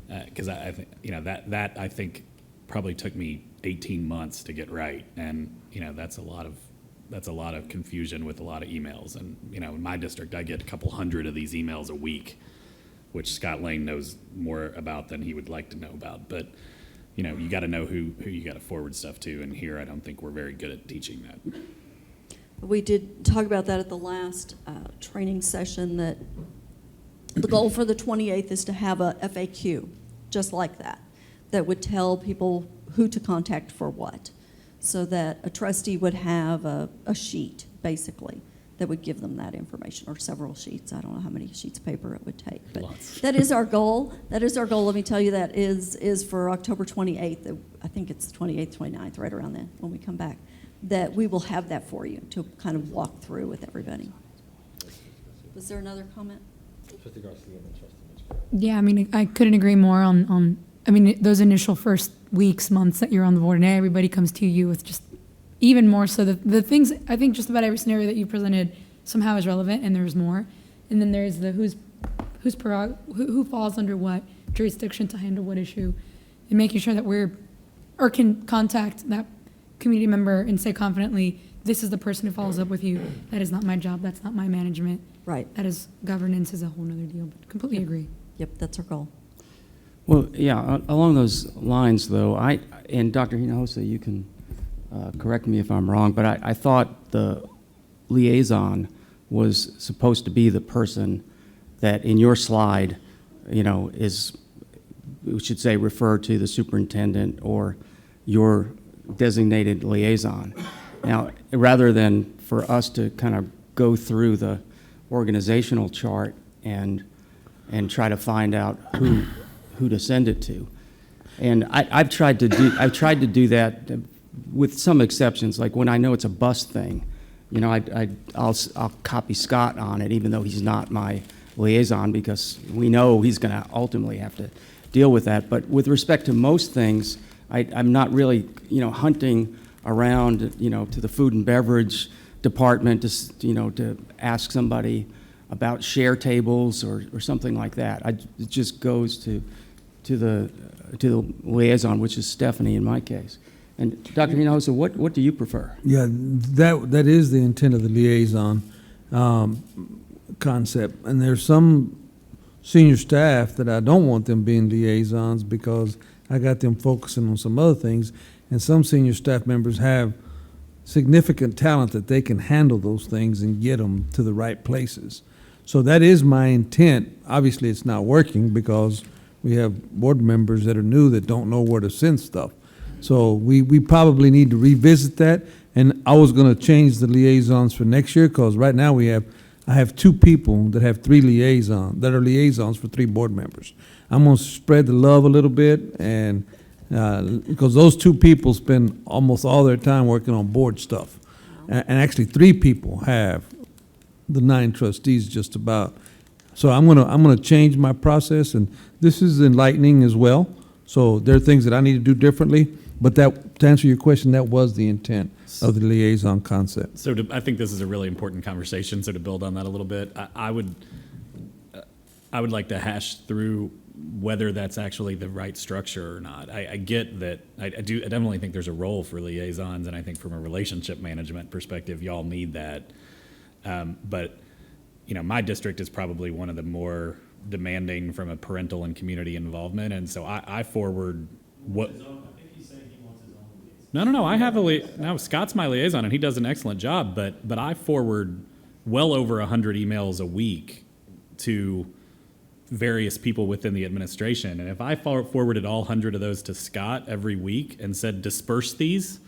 Because I think that I think probably took me 18 months to get right, and that's a lot of confusion with a lot of emails. And in my district, I get a couple hundred of these emails a week, which Scott Lane knows more about than he would like to know about. But you got to know who you got to forward stuff to, and here I don't think we're very good at teaching that. We did talk about that at the last training session, that the goal for the 28th is to have a FAQ, just like that would tell people who to contact for what, so that a trustee would have a sheet, basically, that would give them that information, or several sheets. I don't know how many sheets of paper it would take, but Lots. that is our goal. That is our goal. Let me tell you, that is for October 28th. I think it's the 28th, 29th, right around then, when we come back, that we will have that for you to kind of walk through with everybody. Was there another comment? Trustee Garcia and then Trustee Mitchell. Yeah, I mean, I couldn't agree more on, I mean, those initial first weeks, months that you're on the board, and everybody comes to you with just even more so the things, I think just about every scenario that you presented somehow is relevant, and there's more. And then there's the who falls under what jurisdiction to handle what issue, and making sure that or can contact that community member and say confidently, this is the person who follows up with you. That is not my job. That's not my management. Right. That is governance is a whole nother deal, but completely agree. Yep, that's our goal. Well, yeah, along those lines, though, and Dr. Hinojosa, you can correct me if I'm wrong, but I thought the liaison was supposed to be the person that in your slide, we should say refer to the superintendent or your designated liaison. Now, rather than for us to kind of go through the organizational chart and try to find out who to send it to. And I've tried to do that with some exceptions, like when I know it's a bus thing, I'll copy Scott on it, even though he's not my liaison, because we know he's going to ultimately have to deal with that. But with respect to most things, I'm not really, hunting around, to the food and beverage department to ask somebody about share tables or something like that. It just goes to the liaison, which is Stephanie in my case. And Dr. Hinojosa, what do you prefer? Yeah, that is the intent of the liaison concept. And there's some senior staff that I don't want them being liaisons because I got them focusing on some other things. And some senior staff members have significant talent that they can handle those things and get them to the right places. So that is my intent. Obviously, it's not working because we have board members that are new that don't know where to send stuff. So we probably need to revisit that. And I was going to change the liaisons for next year because right now I have 2 people that have 3 liaisons, that are liaisons for 3 board members. I'm going to spread the love a little bit, and because those 2 people spend almost all their time working on board stuff. And actually 3 people have the 9 trustees just about. So I'm gonna change my process, and this is enlightening as well. So there are things that I need to do differently, but to answer your question, that was the intent of the liaison concept. So I think this is a really important conversation. So to build on that a little bit, I would like to hash through whether that's actually the right structure or not. I get that. I definitely think there's a role for liaisons, and I think from a relationship management perspective, y'all need that. But my district is probably one of the more demanding from a parental and community involvement, and so I forward what. No. I have no. Scott's my liaison, and he does an excellent job. But I forward well over 100 emails a week to various people within the administration, and if I forwarded all 100 of those to Scott every week and said disperse these,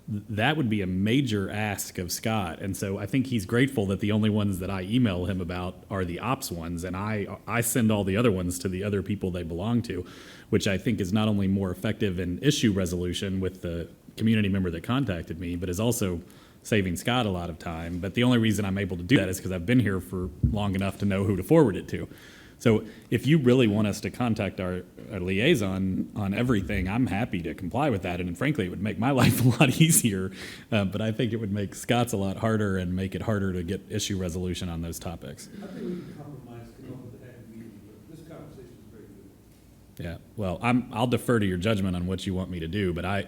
that would be a major ask of Scott. And so I think he's grateful that the only ones that I email him about are the ops ones, and I send all the other ones to the other people they belong to, which I think is not only more effective in issue resolution with the community member that contacted me, but is also saving Scott a lot of time. But the only reason I'm able to do that is because I've been here for long enough to know who to forward it to. So if you really want us to contact our liaison on everything, I'm happy to comply with that. And frankly, it would make my life a lot easier. But I think it would make Scott's a lot harder and make it harder to get issue resolution on those topics. I think we can compromise to come up with a happy medium, but this conversation is very good. Yeah, well, I'll defer to your judgment on what you want me to do, but I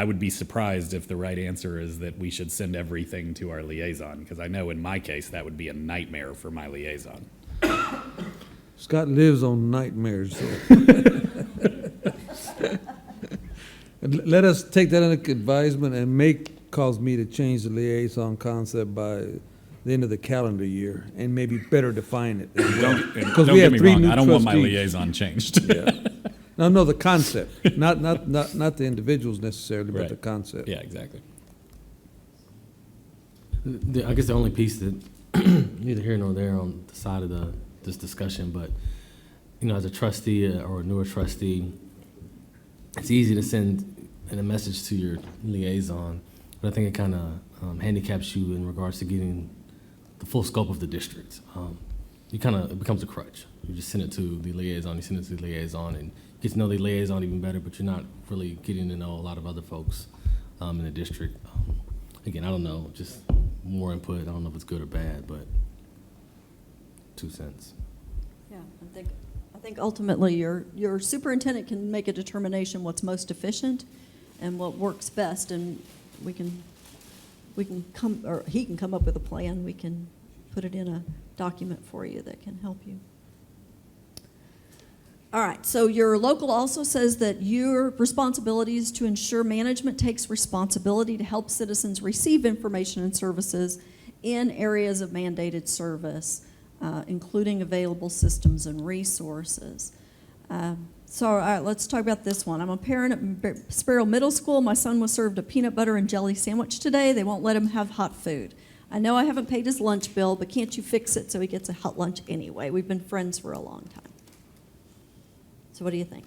would be surprised if the right answer is that we should send everything to our liaison, because I know in my case that would be a nightmare for my liaison. Scott lives on nightmares, so. Let us take that under advisement and cause me to change the liaison concept by the end of the calendar year and maybe better define it. Don't Because we get have me 3 wrong, new I don't want my trustees. liaison changed. Yeah. No, the concept, not the individuals necessarily, but Right. the concept. Yeah, exactly. I guess the only piece that neither here nor there on the side of this discussion, but as a trustee or a newer trustee, it's easy to send a message to your liaison, but I think it kind of handicaps you in regards to getting the full scope of the district. It becomes a crutch. You just send it to the liaison, and get to know the liaison even better, but you're not really getting to know a lot of other folks in the district. Again, I don't know, just more input. I don't know if it's good or bad, but 2 cents. Yeah, I think ultimately your superintendent can make a determination what's most efficient and what works best, and we can come, or he can come up with a plan. We can put it in a document for you that can help you. All right, so your local also says that your responsibility is to ensure management takes responsibility to help citizens receive information and services in areas of mandated service, including available systems and resources. So all right, let's talk about this one. I'm a parent at Sparrow Middle School. My son was served a peanut butter and jelly sandwich today. They won't let him have hot food. I know I haven't paid his lunch bill, but can't you fix it so he gets a hot lunch anyway? We've been friends for a long time. So what do you think?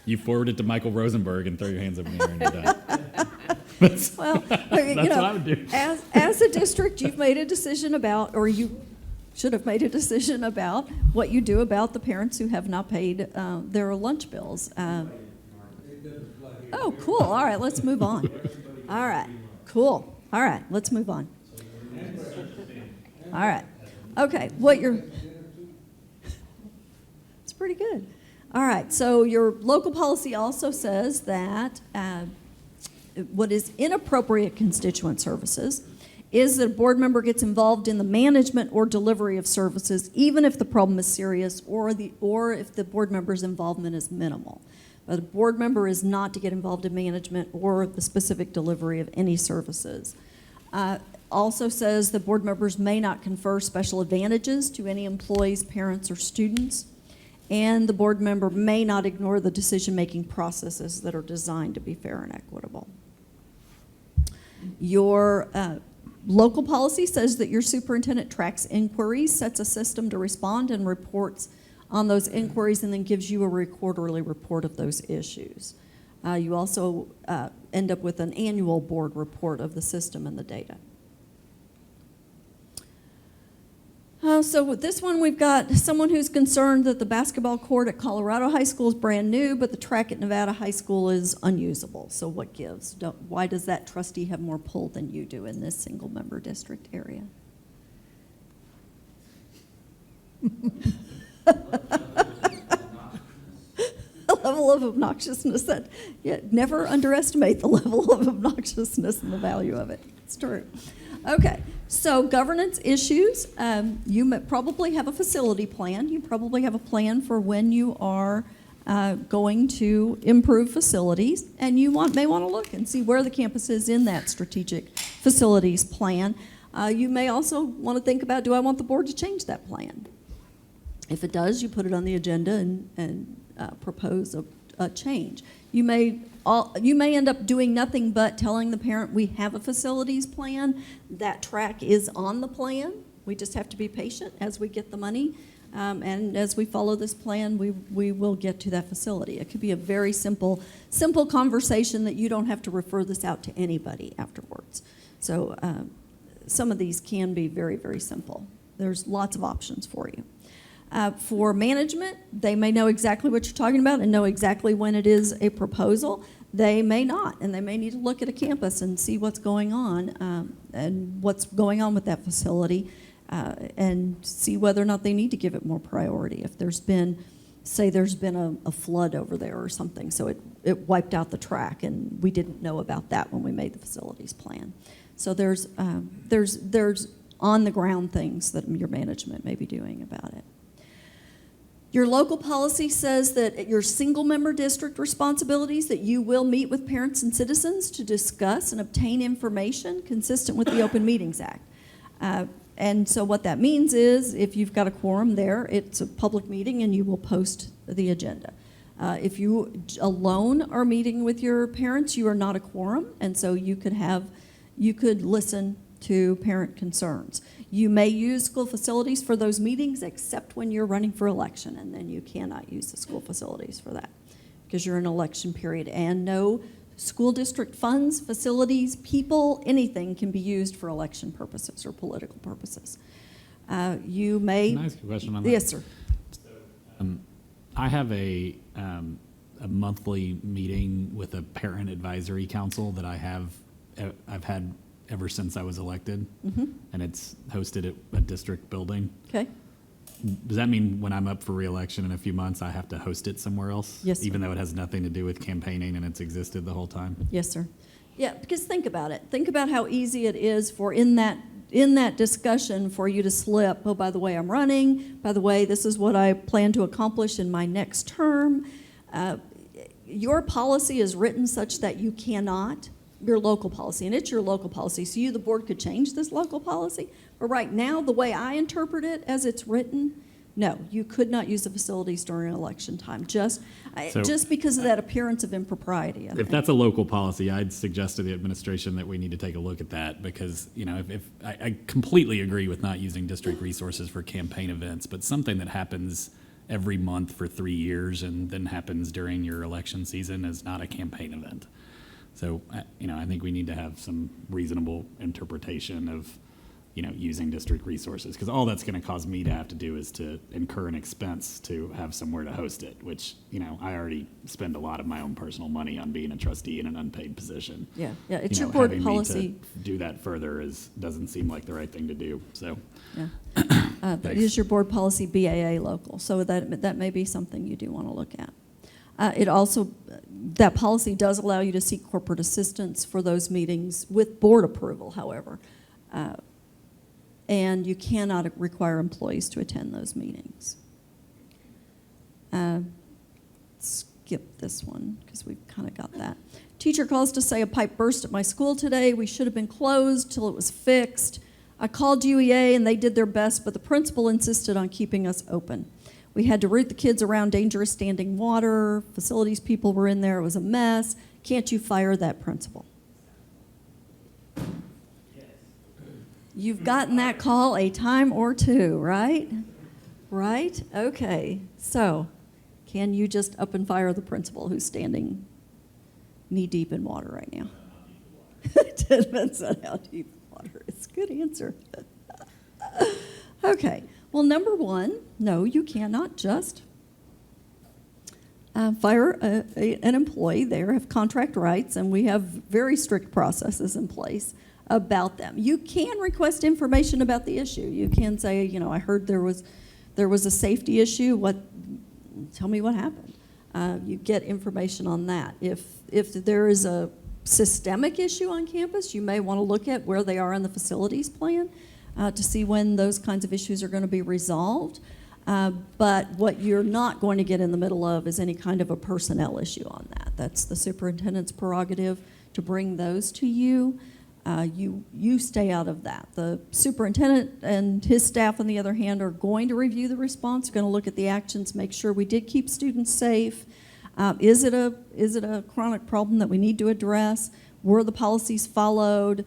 You forward it to Michael Rosenberg and throw your hands up in the air and you're done. Well, That's what I would do. As a district, you've made a decision about, or you should have made a decision about what you do about the parents who have not paid their lunch bills. Oh, cool. All right, let's move on. All right, cool. All right, let's move on. All right. Okay, it's pretty good. All right, so your local policy also says that what is inappropriate constituent services is that a board member gets involved in the management or delivery of services, even if the problem is serious or if the board member's involvement is minimal. But a board member is not to get involved in management or the specific delivery of any services. Also says that board members may not confer special advantages to any employees, parents, or students, and the board member may not ignore the decision-making processes that are designed to be fair and equitable. Your local policy says that your superintendent tracks inquiries, sets a system to respond, and reports on those inquiries, and then gives you a quarterly report of those issues. You also end up with an annual board report of the system and the data. So with this one, we've got someone who's concerned that the basketball court at Colorado High School is brand new, but the track at Nevada High School is unusable. So what gives? Why does that trustee have more pull than you do in this single-member district area? A level of obnoxiousness never underestimate the level of obnoxiousness and the value of it. It's true. Okay, so governance issues. You probably have a facility plan. You probably have a plan for when you are going to improve facilities, and you may want to look and see where the campus is in that strategic facilities plan. You may also want to think about, do I want the board to change that plan? If it does, you put it on the agenda and propose a change. You may end up doing nothing but telling the parent we have a facilities plan. That track is on the plan. We just have to be patient as we get the money. And as we follow this plan, we will get to that facility. It could be a very simple conversation that you don't have to refer this out to anybody afterwards. So some of these can be very, very simple. There's lots of options for you. For management, they may know exactly what you're talking about and know exactly when it is a proposal. They may not, and they may need to look at a campus and see what's going on and what's going on with that facility and see whether or not they need to give it more priority. If there's been a flood over there or something, so it wiped out the track, and we didn't know about that when we made the facilities plan. So there's on-the-ground things that your management may be doing about it. Your local policy says that at your single-member district responsibilities that you will meet with parents and citizens to discuss and obtain information consistent with the Open Meetings Act. And so what that means is, if you've got a quorum there, it's a public meeting and you will post the agenda. If you alone are meeting with your parents, you are not a quorum, and so you could listen to parent concerns. You may use school facilities for those meetings, except when you're running for election, and then you cannot use the school facilities for that because you're in election period. And no school district funds, facilities, people, anything can be used for election purposes or political purposes. You may. Can I ask a question on that? Yes, sir. I have a monthly meeting with a parent advisory council that I've had ever since I was elected, and it's hosted at a district building. Okay. Does that mean when I'm up for reelection in a few months, I have to host it somewhere else? Yes, sir. Even though it has nothing to do with campaigning and it's existed the whole time? Yes, sir. Yeah, because think about it. Think about how easy it is for in that discussion for you to slip, oh, by the way, I'm running. By the way, this is what I plan to accomplish in my next term. Your policy is written such that you cannot, your local policy, and it's your local policy, so you, the board, could change this local policy. But right now, the way I interpret it as it's written, no, you could not use the facilities during election time, just because of that appearance of impropriety. I If think. that's a local policy, I'd suggest to the administration that we need to take a look at that because, you know, if I completely agree with not using district resources for campaign events, but something that happens every month for 3 years and then happens during your election season is not a campaign event. So, you know, I think we need to have some reasonable interpretation of, you know, using district resources, because all that's going to cause me to have to do is to incur an expense to have somewhere to host it, which, you know, I already spend a lot of my own personal money on being a trustee in an unpaid position. Yeah, it's You your know, board having policy. me to do that further doesn't seem like the right thing to do, so. Yeah. It is your board policy BAA local, so that may be something you do want to look at. It also, that policy does allow you to seek corporate assistance for those meetings with board approval, however. And you cannot require employees to attend those meetings. Skip this one because we've kind of got that. Teacher calls to say a pipe burst at my school today. We should have been closed till it was fixed. I called UEA and they did their best, but the principal insisted on keeping us open. We had to route the kids around dangerous standing water. Facilities people were in there. It was a mess. Can't you fire that principal? You've gotten that call a time or two, right? Right? Okay. So, can you just up and fire the principal who's standing knee-deep in water right now? It depends on how deep the water is. Good answer. Okay. Well, number one, no, you cannot just fire an employee. They have contract rights, and we have very strict processes in place about them. You can request information about the issue. You can say, you know, I heard there was a safety issue. Tell me what happened. You get information on that. If there is a systemic issue on campus, you may want to look at where they are in the facilities plan to see when those kinds of issues are going to be resolved. But what you're not going to get in the middle of is any kind of a personnel issue on that. That's the superintendent's prerogative to bring those to you. You stay out of that. The superintendent and his staff, on the other hand, are going to review the response, going to look at the actions, make sure we did keep students safe. Is it a chronic problem that we need to address? Were the policies followed?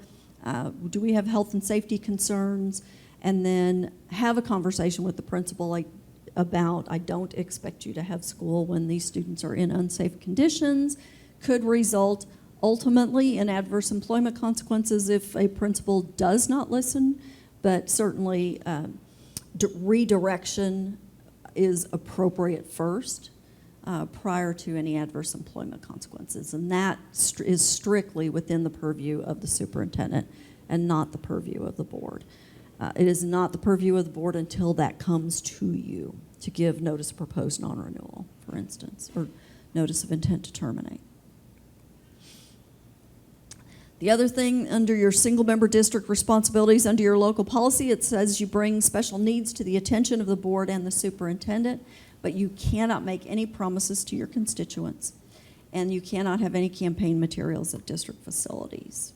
Do we have health and safety concerns? And then have a conversation with the principal about, I don't expect you to have school when these students are in unsafe conditions. Could result ultimately in adverse employment consequences if a principal does not listen, but certainly redirection is appropriate first prior to any adverse employment consequences. And that is strictly within the purview of the superintendent and not the purview of the board. It is not the purview of the board until that comes to you to give notice of proposed non-renewal, for instance, or notice of intent to terminate. The other thing, under your single-member district responsibilities, under your local policy, it says you bring special needs to the attention of the board and the superintendent, but you cannot make any promises to your constituents, and you cannot have any campaign materials at district facilities.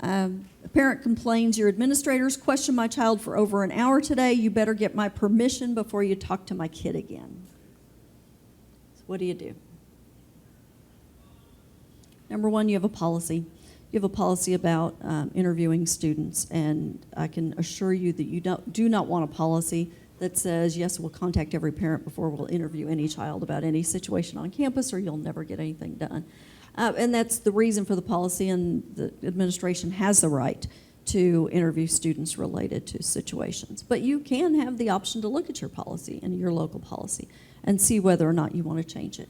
A parent complains, your administrators questioned my child for over an hour today. You better get my permission before you talk to my kid again. So what do? Number one, you have a policy. You have a policy about interviewing students, and I can assure you that you do not want a policy that says, yes, we'll contact every parent before we'll interview any child about any situation on campus, or you'll never get anything done. And that's the reason for the policy, and the administration has the right to interview students related to situations. But you can have the option to look at your policy and your local policy and see whether or not you want to change it.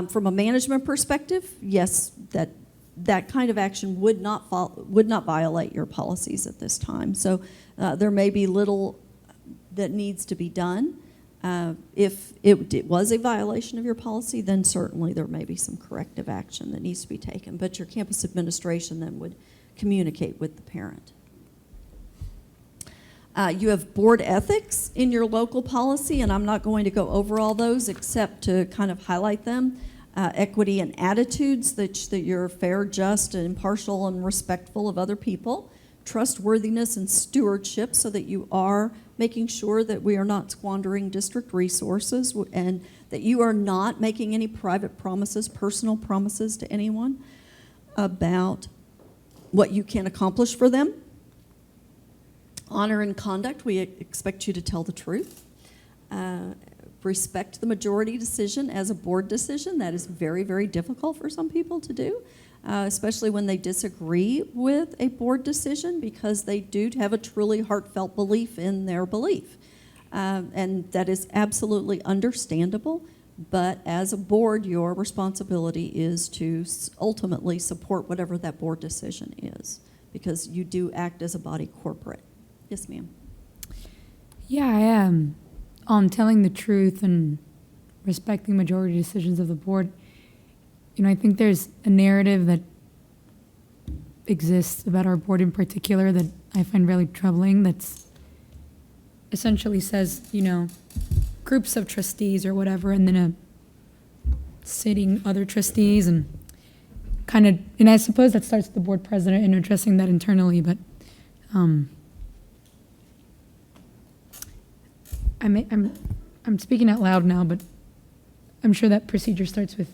From a management perspective, yes, that kind of action would not violate your policies at this time. So there may be little that needs to be done. If it was a violation of your policy, then certainly there may be some corrective action that needs to be taken. But your campus administration then would communicate with the parent. You have board ethics in your local policy, and I'm not going to go over all those except to kind of highlight them. Equity and attitudes, that you're fair, just, and impartial and respectful of other people. Trustworthiness and stewardship, so that you are making sure that we are not squandering district resources, and that you are not making any private promises, personal promises to anyone about what you can accomplish for them. Honor and conduct, we expect you to tell the truth. Respect the majority decision as a board decision. That is very, very difficult for some people to do, especially when they disagree with a board decision, because they do have a truly heartfelt belief in their belief. And that is absolutely understandable, but as a board, your responsibility is to ultimately support whatever that board decision is, because you do act as a body corporate. Yes, ma'am. Yeah, I am. On telling the truth and respecting majority decisions of the board, I think there's a narrative that exists about our board in particular that I find really troubling, that's essentially says, groups of trustees or whatever, and then sitting other trustees, and and I suppose that starts with the board president and addressing that internally, but I'm speaking out loud now, but I'm sure that procedure starts with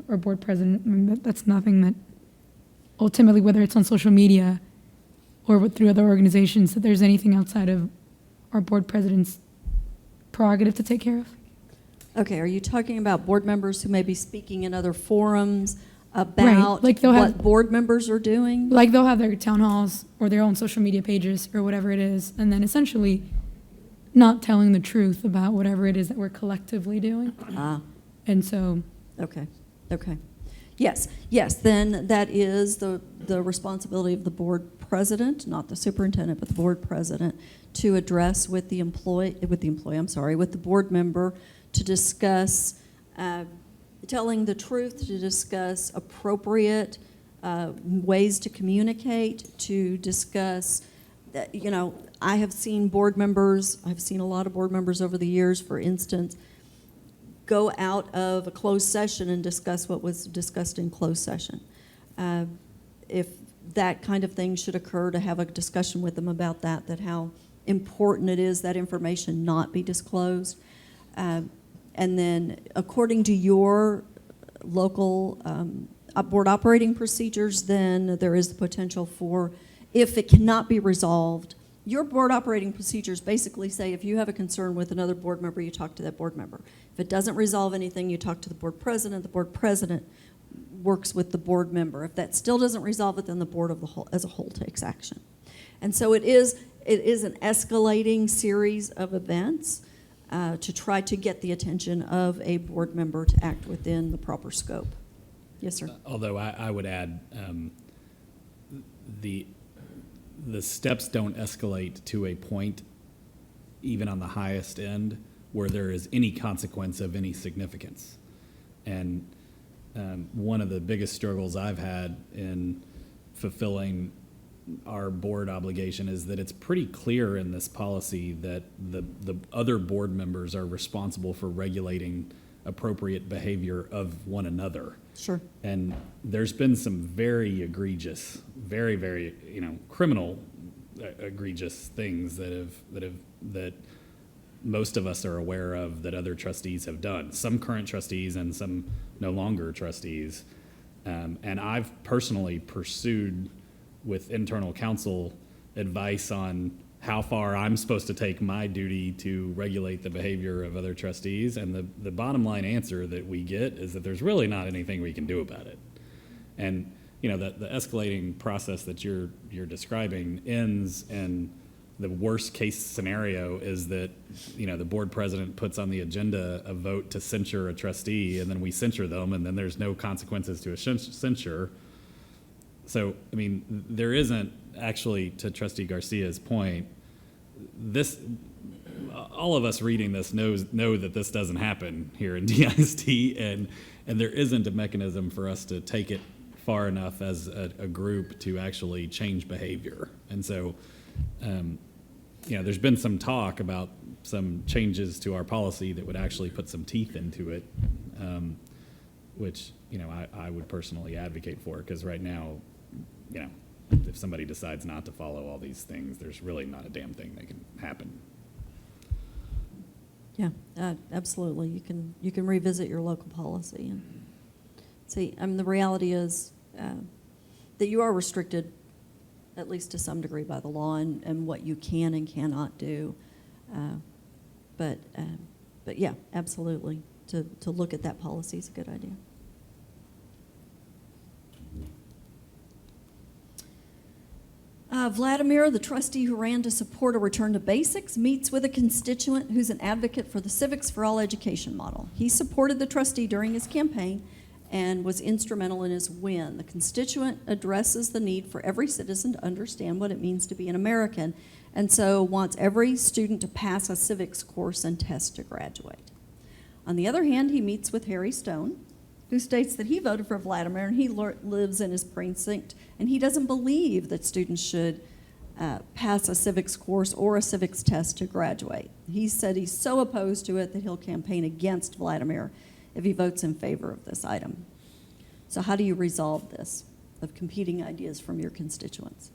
our board president. I mean, that's nothing that ultimately, whether it's on social media or through other organizations, that there's anything outside of our board president's prerogative to take care of. Okay, are you talking about board members who may be speaking in other forums about Like what board members are doing? Like they'll have their town halls or their own social media pages or whatever it is, and then essentially not telling the truth about whatever it is that we're collectively doing. And so. Okay. Yes, then that is the responsibility of the board president, not the superintendent, but the board president, to address with the board member, to discuss telling the truth, to discuss appropriate ways to communicate, to discuss, I have seen a lot of board members over the years, for instance, go out of a closed session and discuss what was discussed in closed session. If that kind of thing should occur, to have a discussion with them about that how important it is that information not be disclosed. And then according to your local board operating procedures, then there is the potential for, if it cannot be resolved, your board operating procedures basically say if you have a concern with another board member, you talk to that board member. If it doesn't resolve anything, you talk to the board president. The board president works with the board member. If that still doesn't resolve it, then the board as a whole takes action. And so it is an escalating series of events to try to get the attention of a board member to act within the proper scope. Yes, sir. Although I would add, the steps don't escalate to a point, even on the highest end, where there is any consequence of any significance. And one of the biggest struggles I've had in fulfilling our board obligation is that it's pretty clear in this policy that the other board members are responsible for regulating appropriate behavior of one another. Sure. And there's been some very egregious, very, very, criminal egregious things that most of us are aware of that other trustees have done. Some current trustees and some no longer trustees. And I've personally pursued with internal counsel advice on how far I'm supposed to take my duty to regulate the behavior of other trustees. And the bottom line answer that we get is that there's really not anything we can do about it. And, the escalating process that you're describing ends, and the worst case scenario is that, the board president puts on the agenda a vote to censure a trustee, and then we censure them, and then there's no consequences to a censure. So, there isn't actually, to Trustee Garcia's point, all of us reading this know that this doesn't happen here in DIST, and there isn't a mechanism for us to take it far enough as a group to actually change behavior. And so, there's been some talk about some changes to our policy that would actually put some teeth into it, which, I would personally advocate for, because right now, if somebody decides not to follow all these things, there's really not a damn thing that can happen. Yeah, absolutely. You can revisit your local policy and see. The reality is that you are restricted, at least to some degree, by the law and what you can and cannot do. But yeah, absolutely. To look at that policy is a good idea. Vladimir, the trustee who ran to support a return to basics, meets with a constituent who's an advocate for the Civics for All education model. He supported the trustee during his campaign and was instrumental in his win. The constituent addresses the need for every citizen to understand what it means to be an American, and so wants every student to pass a civics course and test to graduate. On the other hand, he meets with Harry Stone, who states that he voted for Vladimir and he lives in his precinct, and he doesn't believe that students should pass a civics course or a civics test to graduate. He said he's so opposed to it that he'll campaign against Vladimir if he votes in favor of this item. So how do you resolve this, of competing ideas from your constituents?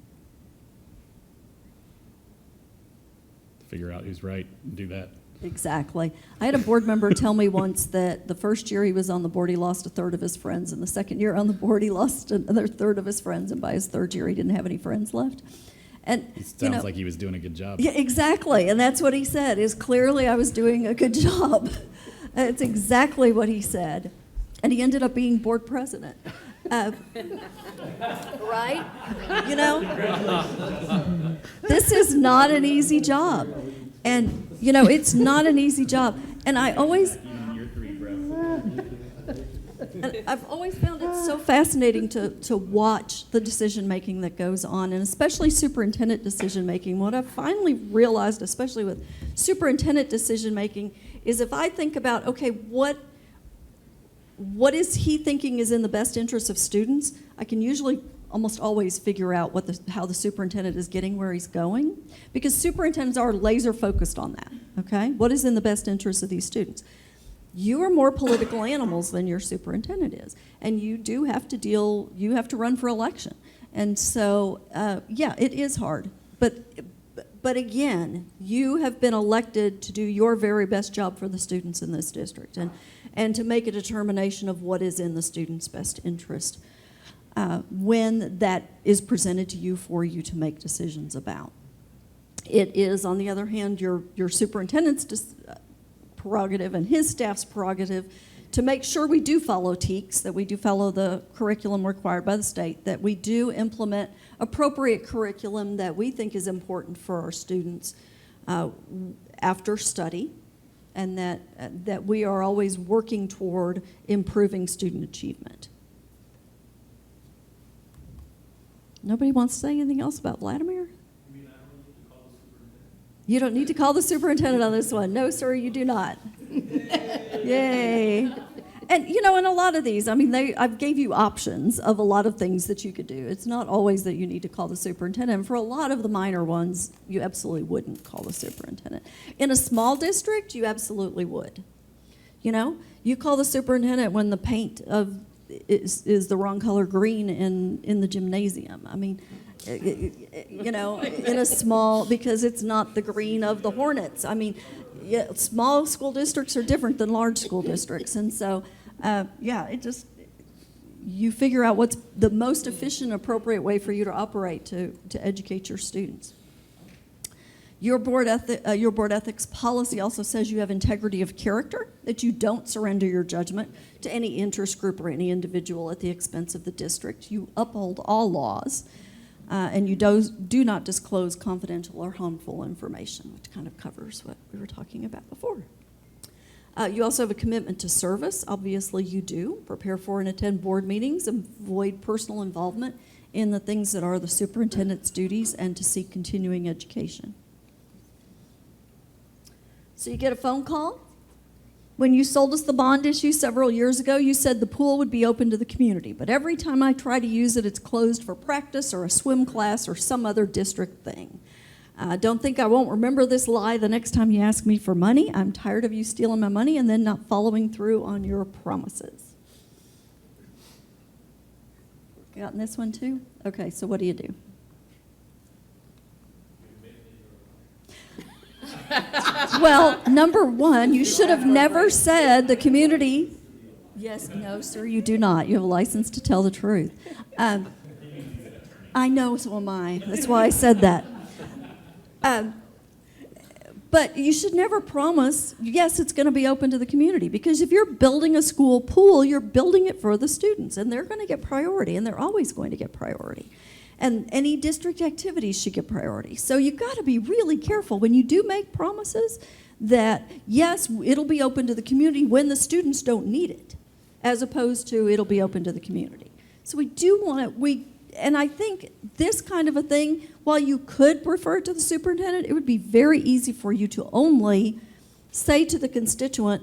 Figure out who's right and do that. Exactly. I had a board member tell me once that the first year he was on the board, he lost a third of his friends, and the second year on the board, he lost another third of his friends, and by his third year, he didn't have any friends left. And It sounds like he was doing a good job. yeah, exactly, and that's what he said, is clearly I was doing a good job. That's exactly what he said. And he ended up being board president. Right? This is not an easy job. And, it's not an easy job. And I've always found it so fascinating to watch the decision-making that goes on, and especially superintendent decision-making. What I've finally realized, especially with superintendent decision-making, is if I think about, okay, what is he thinking is in the best interest of students, I can usually almost always figure out how the superintendent is getting where he's going, because superintendents are laser focused on that, okay? What is in the best interest of these students? You are more political animals than your superintendent is, and you have to run for election. And so, yeah, it is hard, but again, you have been elected to do your very best job for the students in this district, and to make a determination of what is in the student's best interest. When that is presented to you for you to make decisions about. It is, on the other hand, your superintendent's prerogative and his staff's prerogative to make sure we do follow TEKS, that we do follow the curriculum required by the state, that we do implement appropriate curriculum that we think is important for our students after study, and that we are always working toward improving student achievement. Nobody wants to say anything else about Vladimir? You don't need to call the superintendent on this one. No, sir, you do not. Yay. And, in a lot of these, I've gave you options of a lot of things that you could do. It's not always that you need to call the superintendent. For a lot of the minor ones, you absolutely wouldn't call the superintendent. In a small district, you absolutely would. You know, you call the superintendent when the paint is the wrong color green in the gymnasium. I mean, you know, in a small, because it's not the green of the Hornets. I mean, yeah, small school districts are different than large school districts. And so, you figure out what's the most efficient, appropriate way for you to operate to educate your students. Your board ethics policy also says you have integrity of character, that you don't surrender your judgment to any interest group or any individual at the expense of the district. You uphold all laws, and you do not disclose confidential or harmful information, which kind of covers what we were talking about before. You also have a commitment to service. Obviously, you do. Prepare for and attend board meetings, avoid personal involvement in the things that are the superintendent's duties, and to seek continuing education. So you get a phone call. When you sold us the bond issue several years ago, you said the pool would be open to the community. But every time I try to use it, it's closed for practice or a swim class or some other district thing. Don't think I won't remember this lie the next time you ask me for money. I'm tired of you stealing my money and then not following through on your promises. Gotten this one too? Okay, so what do you do? Well, number one, you should have never said the community. Yes, no, sir, you do not. You have a license to tell the truth. I know, so am I. That's why I said that. But you should never promise, yes, it's going to be open to the community, because if you're building a school pool, you're building it for the students, and they're going to get priority, and they're always going to get priority. And any district activities should get priority. So you've got to be really careful when you do make promises that, yes, it'll be open to the community when the students don't need it, as opposed to it'll be open to the community. So we do want to, and I think this kind of a thing, while you could refer it to the superintendent, it would be very easy for you to only say to the constituent,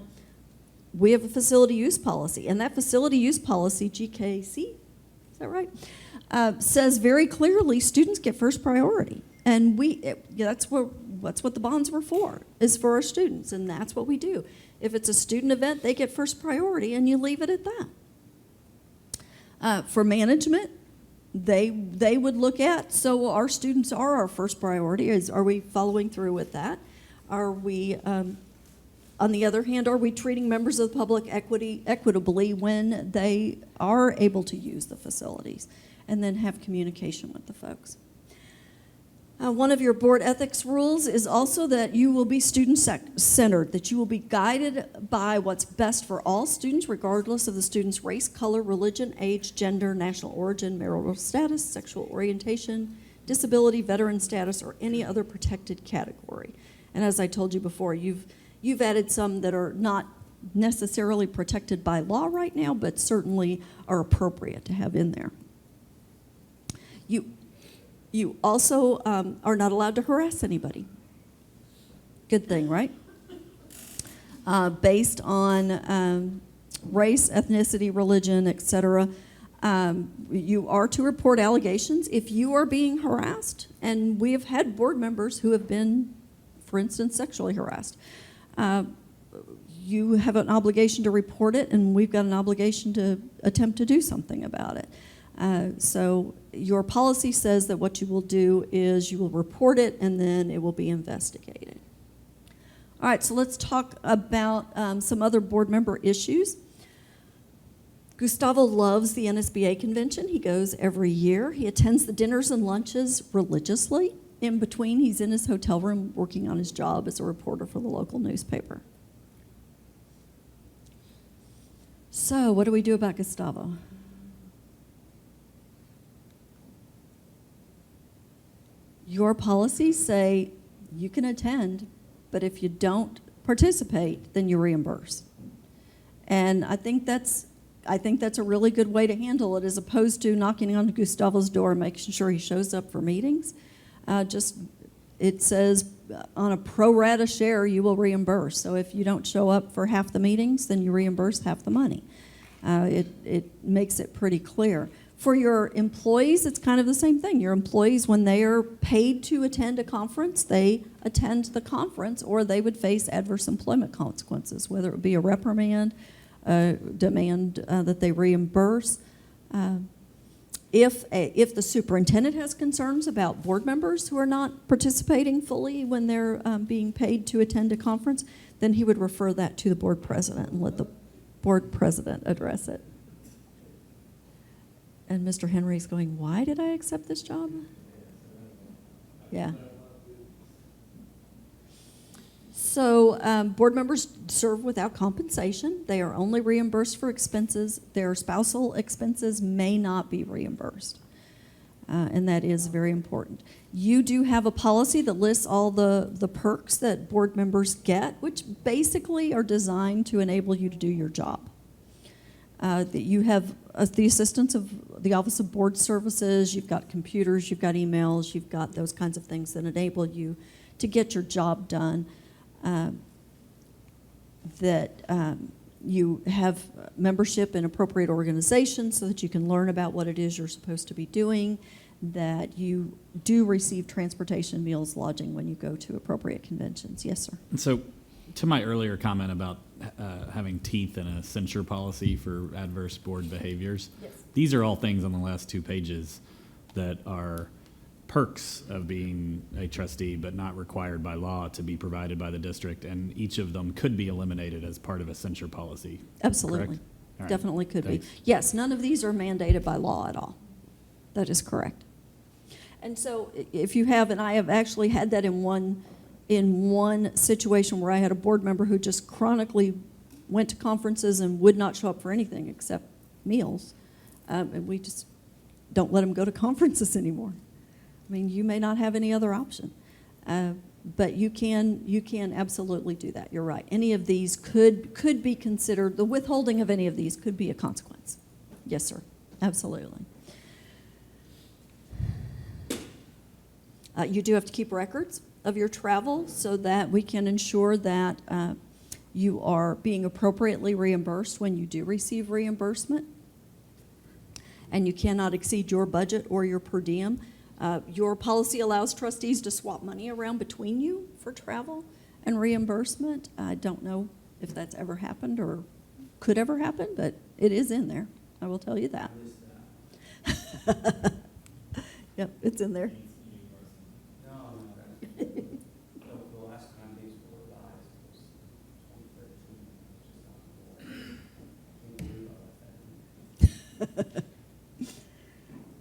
we have a facility use policy. And that facility use policy, GKC, is that right? Says very clearly students get first priority. And that's what the bonds were for, is for our students. And that's what we do. If it's a student event, they get first priority, and you leave it at that. For management, they would look at, so our students are our first priority. Are we following through with that? Are we, on the other hand, are we treating members of the public equitably when they are able to use the facilities? And then have communication with the folks. One of your board ethics rules is also that you will be student-centered, that you will be guided by what's best for all students, regardless of the student's race, color, religion, age, gender, national origin, marital status, sexual orientation, disability, veteran status, or any other protected category. And as I told you before, you've added some that are not necessarily protected by law right now, but certainly are appropriate to have in there. You also are not allowed to harass anybody. Good thing, right? Based on race, ethnicity, religion, etc. You are to report allegations if you are being harassed. And we have had board members who have been, for instance, sexually harassed. You have an obligation to report it, and we've got an obligation to attempt to do something about it. So your policy says that what you will do is you will report it, and then it will be investigated. All right, so let's talk about some other board member issues. Gustavo loves the NSBA convention. He goes every year. He attends the dinners and lunches religiously. In between, he's in his hotel room working on his job as a reporter for the local newspaper. So what do we do about Gustavo? Your policies say you can attend, but if you don't participate, then you reimburse. And I think that's a really good way to handle it, as opposed to knocking on Gustavo's door and making sure he shows up for meetings. It says on a pro rata share, you will reimburse. So if you don't show up for half the meetings, then you reimburse half the money. It makes it pretty clear. For your employees, it's kind of the same thing. Your employees, when they are paid to attend a conference, they attend the conference, or they would face adverse employment consequences, whether it be a reprimand, demand that they reimburse. If the superintendent has concerns about board members who are not participating fully when they're being paid to attend a conference, then he would refer that to the board president and let the board president address it. And Mr. Henry's going, why did I accept this job? Yeah. So board members serve without compensation. They are only reimbursed for expenses. Their spousal expenses may not be reimbursed. And that is very important. You do have a policy that lists all the perks that board members get, which basically are designed to enable you to do your job. That you have the assistance of the Office of Board Services, you've got computers, you've got emails, you've got those kinds of things that enable you to get your job done. You have membership in appropriate organizations so that you can learn about what it is you're supposed to be doing, that you do receive transportation, meals, lodging when you go to appropriate conventions. Yes, sir. And so, to my earlier comment about having teeth in a censure policy for adverse board behaviors, Yes. These are all things on the last 2 pages that are perks of being a trustee, but not required by law to be provided by the district, and each of them could be eliminated as part of a censure policy. Absolutely. Correct? All right. Definitely could Thanks. be. Yes, none of these are mandated by law at all. That is correct. And so if you have, and I have actually had that in one situation where I had a board member who just chronically went to conferences and would not show up for anything except meals. And we just don't let them go to conferences anymore. I mean, you may not have any other option. But you can absolutely do that. You're right. Any of these could be considered, the withholding of any of these could be a consequence. Yes, sir. Absolutely. You do have to keep records of your travel so that we can ensure that you are being appropriately reimbursed when you do receive reimbursement. And you cannot exceed your budget or your per diem. Your policy allows trustees to swap money around between you for travel and reimbursement. I don't know if that's ever happened or could ever happen, but it is in there. I will tell you that. Yep, it's in there. No, the last time these were revised was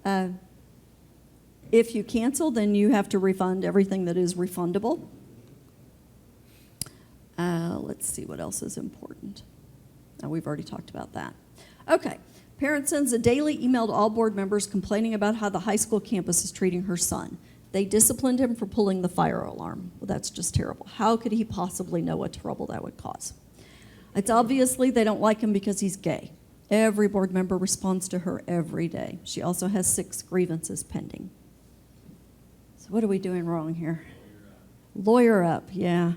2013. If you cancel, then you have to refund everything that is refundable. Let's see what else is important. We've already talked about that. Okay. Parent sends a daily email to all board members complaining about how the high school campus is treating her son. They disciplined him for pulling the fire alarm. Well, that's just terrible. How could he possibly know what trouble that would cause? It's obviously they don't like him because he's gay. Every board member responds to her every day. She also has 6 grievances pending. So what are we doing wrong here? Lawyer up, yeah.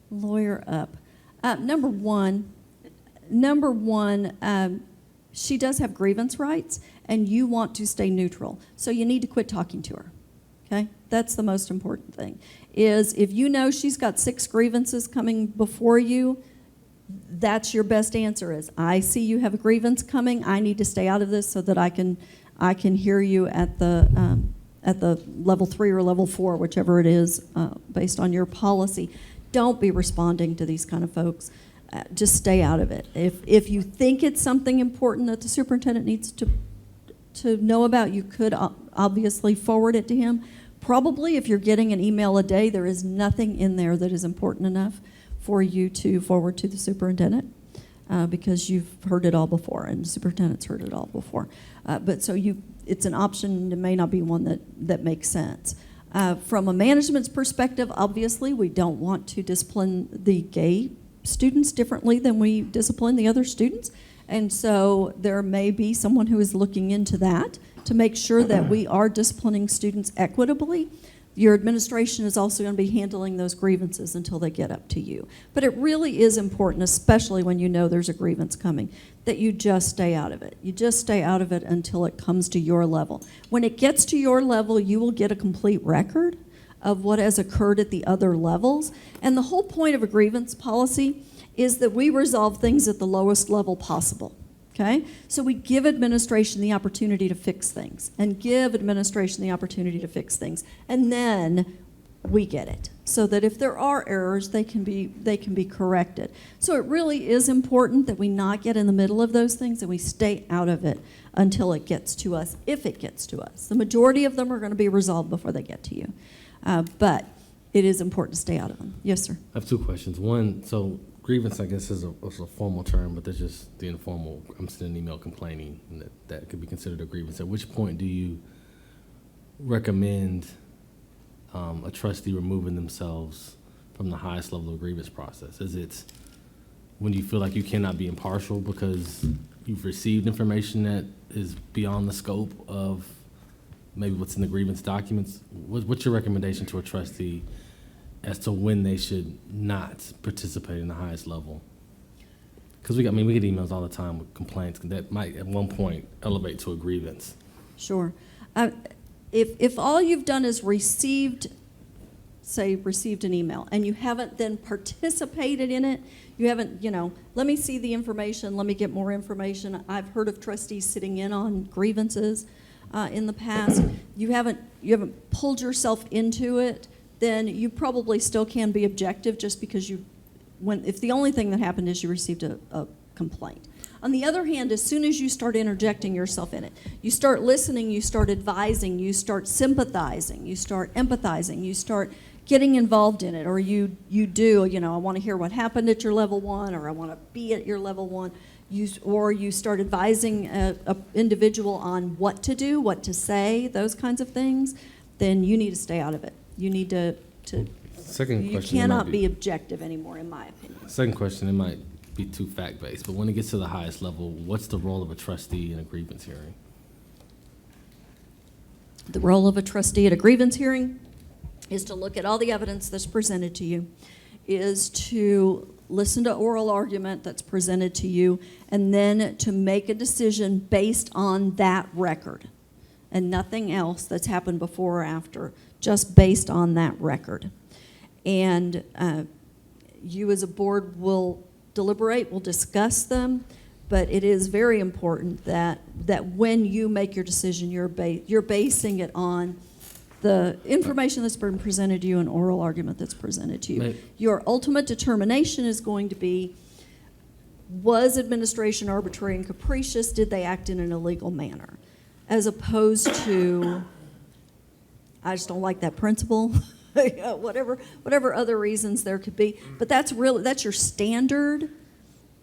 Lawyer up. Number one, she does have grievance rights, and you want to stay neutral. So you need to quit talking to her, okay? That's the most important thing, is if you know she's got 6 grievances coming before you, that's your best answer is, I see you have a grievance coming. I need to stay out of this so that I can hear you at the level 3 or level 4, whichever it is, based on your policy. Don't be responding to these kind of folks. Just stay out of it. If you think it's something important that the superintendent needs to know about, you could obviously forward it to him. Probably if you're getting an email a day, there is nothing in there that is important enough for you to forward to the superintendent because you've heard it all before and the superintendent's heard it all before. It's an option. It may not be one that makes sense. From a management's perspective, obviously, we don't want to discipline the gay students differently than we discipline the other students. And so there may be someone who is looking into that to make sure that we are disciplining students equitably. Your administration is also going to be handling those grievances until they get up to you. But it really is important, especially when you know there's a grievance coming, that you just stay out of it. You just stay out of it until it comes to your level. When it gets to your level, you will get a complete record of what has occurred at the other levels. And the whole point of a grievance policy is that we resolve things at the lowest level possible. Okay? So we give administration the opportunity to fix things, and give administration the opportunity to fix things. And then we get it, so that if there are errors, they can be corrected. So it really is important that we not get in the middle of those things, and we stay out of it until it gets to us, if it gets to us. The majority of them are going to be resolved before they get to you. But it is important to stay out of them. Yes, sir. I have two questions. One, so grievance, I guess, is a formal term, but there's just the informal, I'm sending an email complaining, and that could be considered a grievance. At which point do you recommend a trustee removing themselves from the highest level of grievance process? Is it when you feel like you cannot be impartial because you've received information that is beyond the scope of maybe what's in the grievance documents? What's your recommendation to a trustee as to when they should not participate in the highest level? Because we get emails all the time with complaints that might at one point elevate to a grievance. Sure. If all you've done is received an email, and you haven't then participated in it, you haven't, let me see the information, let me get more information. I've heard of trustees sitting in on grievances in the past. You haven't pulled yourself into it, then you probably still can be objective, just because if the only thing that happened is you received a complaint. On the other hand, as soon as you start interjecting yourself in it, you start listening, you start advising, you start sympathizing, you start empathizing, you start getting involved in it, or you do, I want to hear what happened at your level 1, or I want to be at your level 1, or you start advising an individual on what to do, what to say, those kinds of things, then you need to stay out of it. You need to Second you question, cannot be objective anymore, in my opinion. Second question, it might be too fact-based, but when it gets to the highest level, what's the role of a trustee in a grievance hearing? The role of a trustee at a grievance hearing is to look at all the evidence that's presented to you, is to listen to oral argument that's presented to you, and then to make a decision based on that record and nothing else that's happened before or after, just based on that record. And you as a board will deliberate, will discuss them, but it is very important that when you make your decision, you're basing it on the information that's been presented to you and oral argument that's presented to you. Right. Your ultimate determination is going to be, was administration arbitrary and capricious? Did they act in an illegal manner? As opposed to, I just don't like that principle, whatever other reasons there could be. But that's your standard,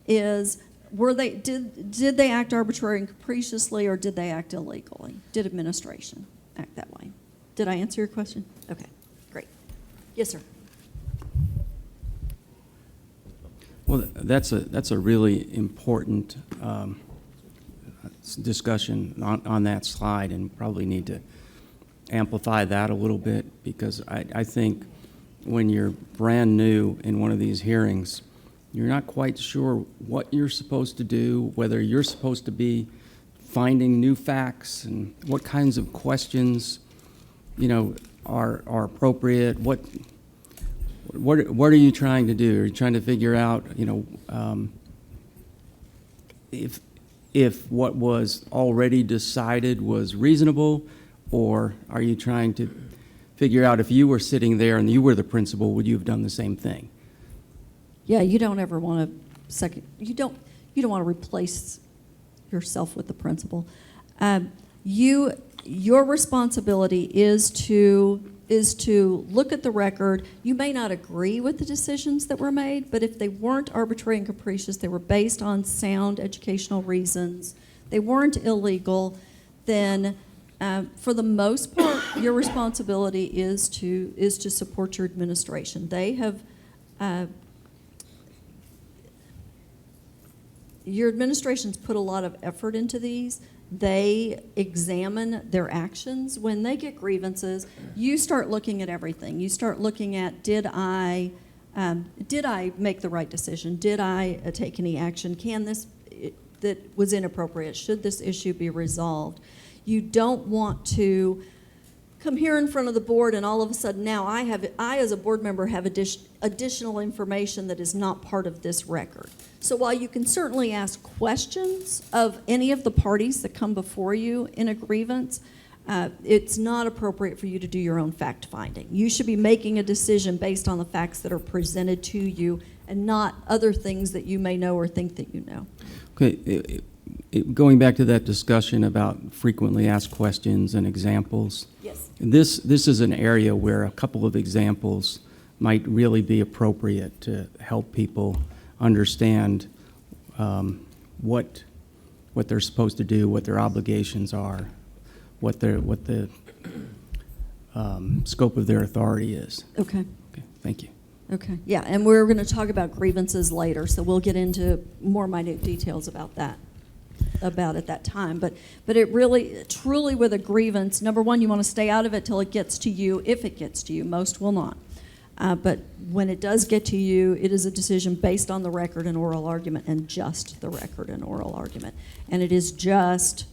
is did they act arbitrary and capriciously, or did they act illegally? Did administration act that way? Did I answer your question? Okay, great. Yes, sir. Well, that's a really important discussion on that slide, and probably need to amplify that a little bit, because I think when you're brand new in one of these hearings, you're not quite sure what you're supposed to do, whether you're supposed to be finding new facts, and what kinds of questions, are appropriate. What are you trying to do? Are you trying to figure out, if what was already decided was reasonable, or are you trying to figure out, if you were sitting there and you were the principal, would you have done the same thing? Yeah, you don't ever want to you don't want to replace yourself with the principal. Your responsibility is to look at the record. You may not agree with the decisions that were made, but if they weren't arbitrary and capricious, they were based on sound educational reasons, they weren't illegal, then for the most part, your responsibility is to support your administration. They have your administration's put a lot of effort into these. they examine their actions. When they get grievances, you start looking at everything. You start looking at, did I make the right decision? Did I take any action? That was inappropriate? Should this issue be resolved? You don't want to come here in front of the board and all of a sudden now I as a board member have additional information that is not part of this record. So while you can certainly ask questions of any of the parties that come before you in a grievance, it's not appropriate for you to do your own fact finding. You should be making a decision based on the facts that are presented to you and not other things that you may know or think that you know. Okay, going back to that discussion about frequently asked questions and examples. Yes. This is an area where a couple of examples might really be appropriate to help people understand what they're supposed to do, what their obligations are, what the scope of their authority is. Okay. Okay, thank you. Okay. Yeah, and we're going to talk about grievances later, so we'll get into more minute details about that at that time. But it really, truly with a grievance, number one, you want to stay out of it till it gets to you, if it gets to you. Most will not. But when it does get to you, it is a decision based on the record and oral argument, and just the record and oral argument. And it is just,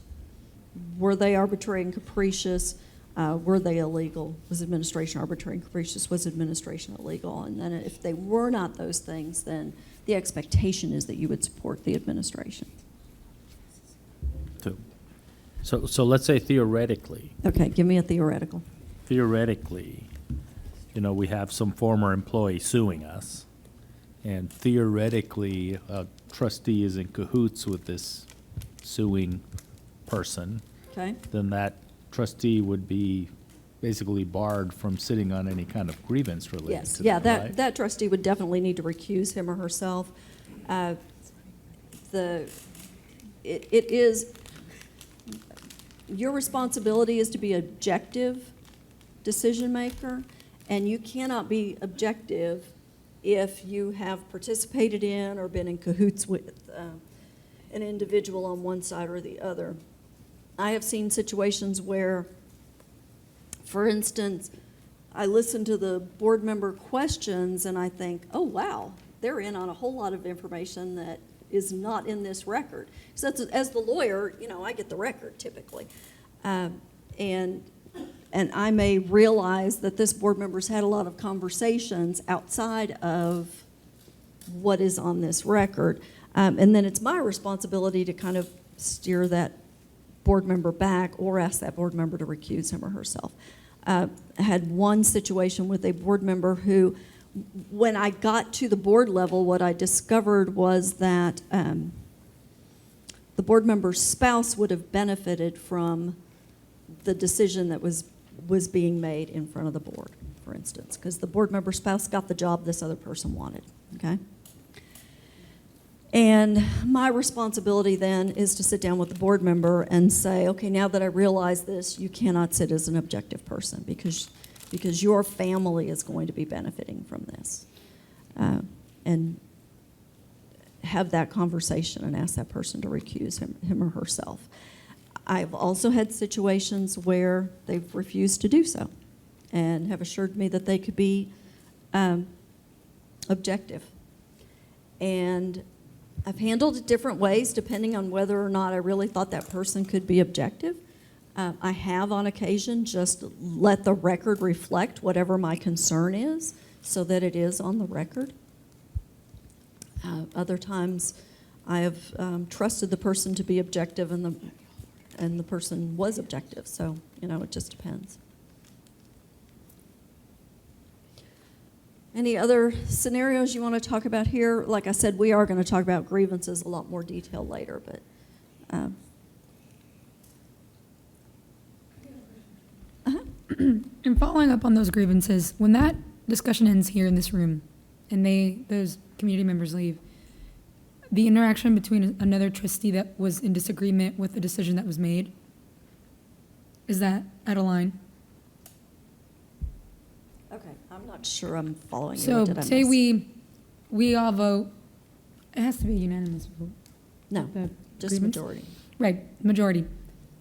were they arbitrary and capricious? Were they illegal? Was administration arbitrary and capricious? Was administration illegal? And then if they were not those things, then the expectation is that you would support the administration. So let's say theoretically, Okay, give me a theoretical. we have some former employee suing us, and theoretically, a trustee is in cahoots with this suing person, Okay? then that trustee would be basically barred from sitting on any kind of grievance related Yes, to yeah, that, right? that trustee would definitely need to recuse him or herself. It is, your responsibility is to be objective decision maker, and you cannot be objective if you have participated in or been in cahoots with an individual on one side or the other. I have seen situations where, for instance, I listen to the board member questions and I think, oh, wow, they're in on a whole lot of information that is not in this record. So that's, as the lawyer, I get the record typically. And I may realize that this board member's had a lot of conversations outside of what is on this record. And then it's my responsibility to kind of steer that board member back or ask that board member to recuse him or herself. I had one situation with a board member who, when I got to the board level, what I discovered was that the board member's spouse would have benefited from the decision that was being made in front of the board, for instance, because the board member's spouse got the job this other person wanted, okay? And my responsibility then is to sit down with the board member and say, okay, now that I realize this, you cannot sit as an objective person because your family is going to be benefiting from this. And have that conversation and ask that person to recuse him or herself. I've also had situations where they've refused to do so and have assured me that they could be objective. And I've handled it different ways depending on whether or not I really thought that person could be objective. I have on occasion just let the record reflect whatever my concern is so that it is on the record. Other times I have trusted the person to be objective and the person was objective, so it just depends. Any other scenarios you want to talk about here? Like I said, we are going to talk about grievances a lot more detail later, but And following up on those grievances, when that discussion ends here in this room and those community members leave, the interaction between another trustee that was in disagreement with the decision that was made, is that out of line? okay, I'm not sure I'm following you. So What did I say miss? we all vote, it has to be a unanimous vote. No, the just grievance? majority. Right, majority.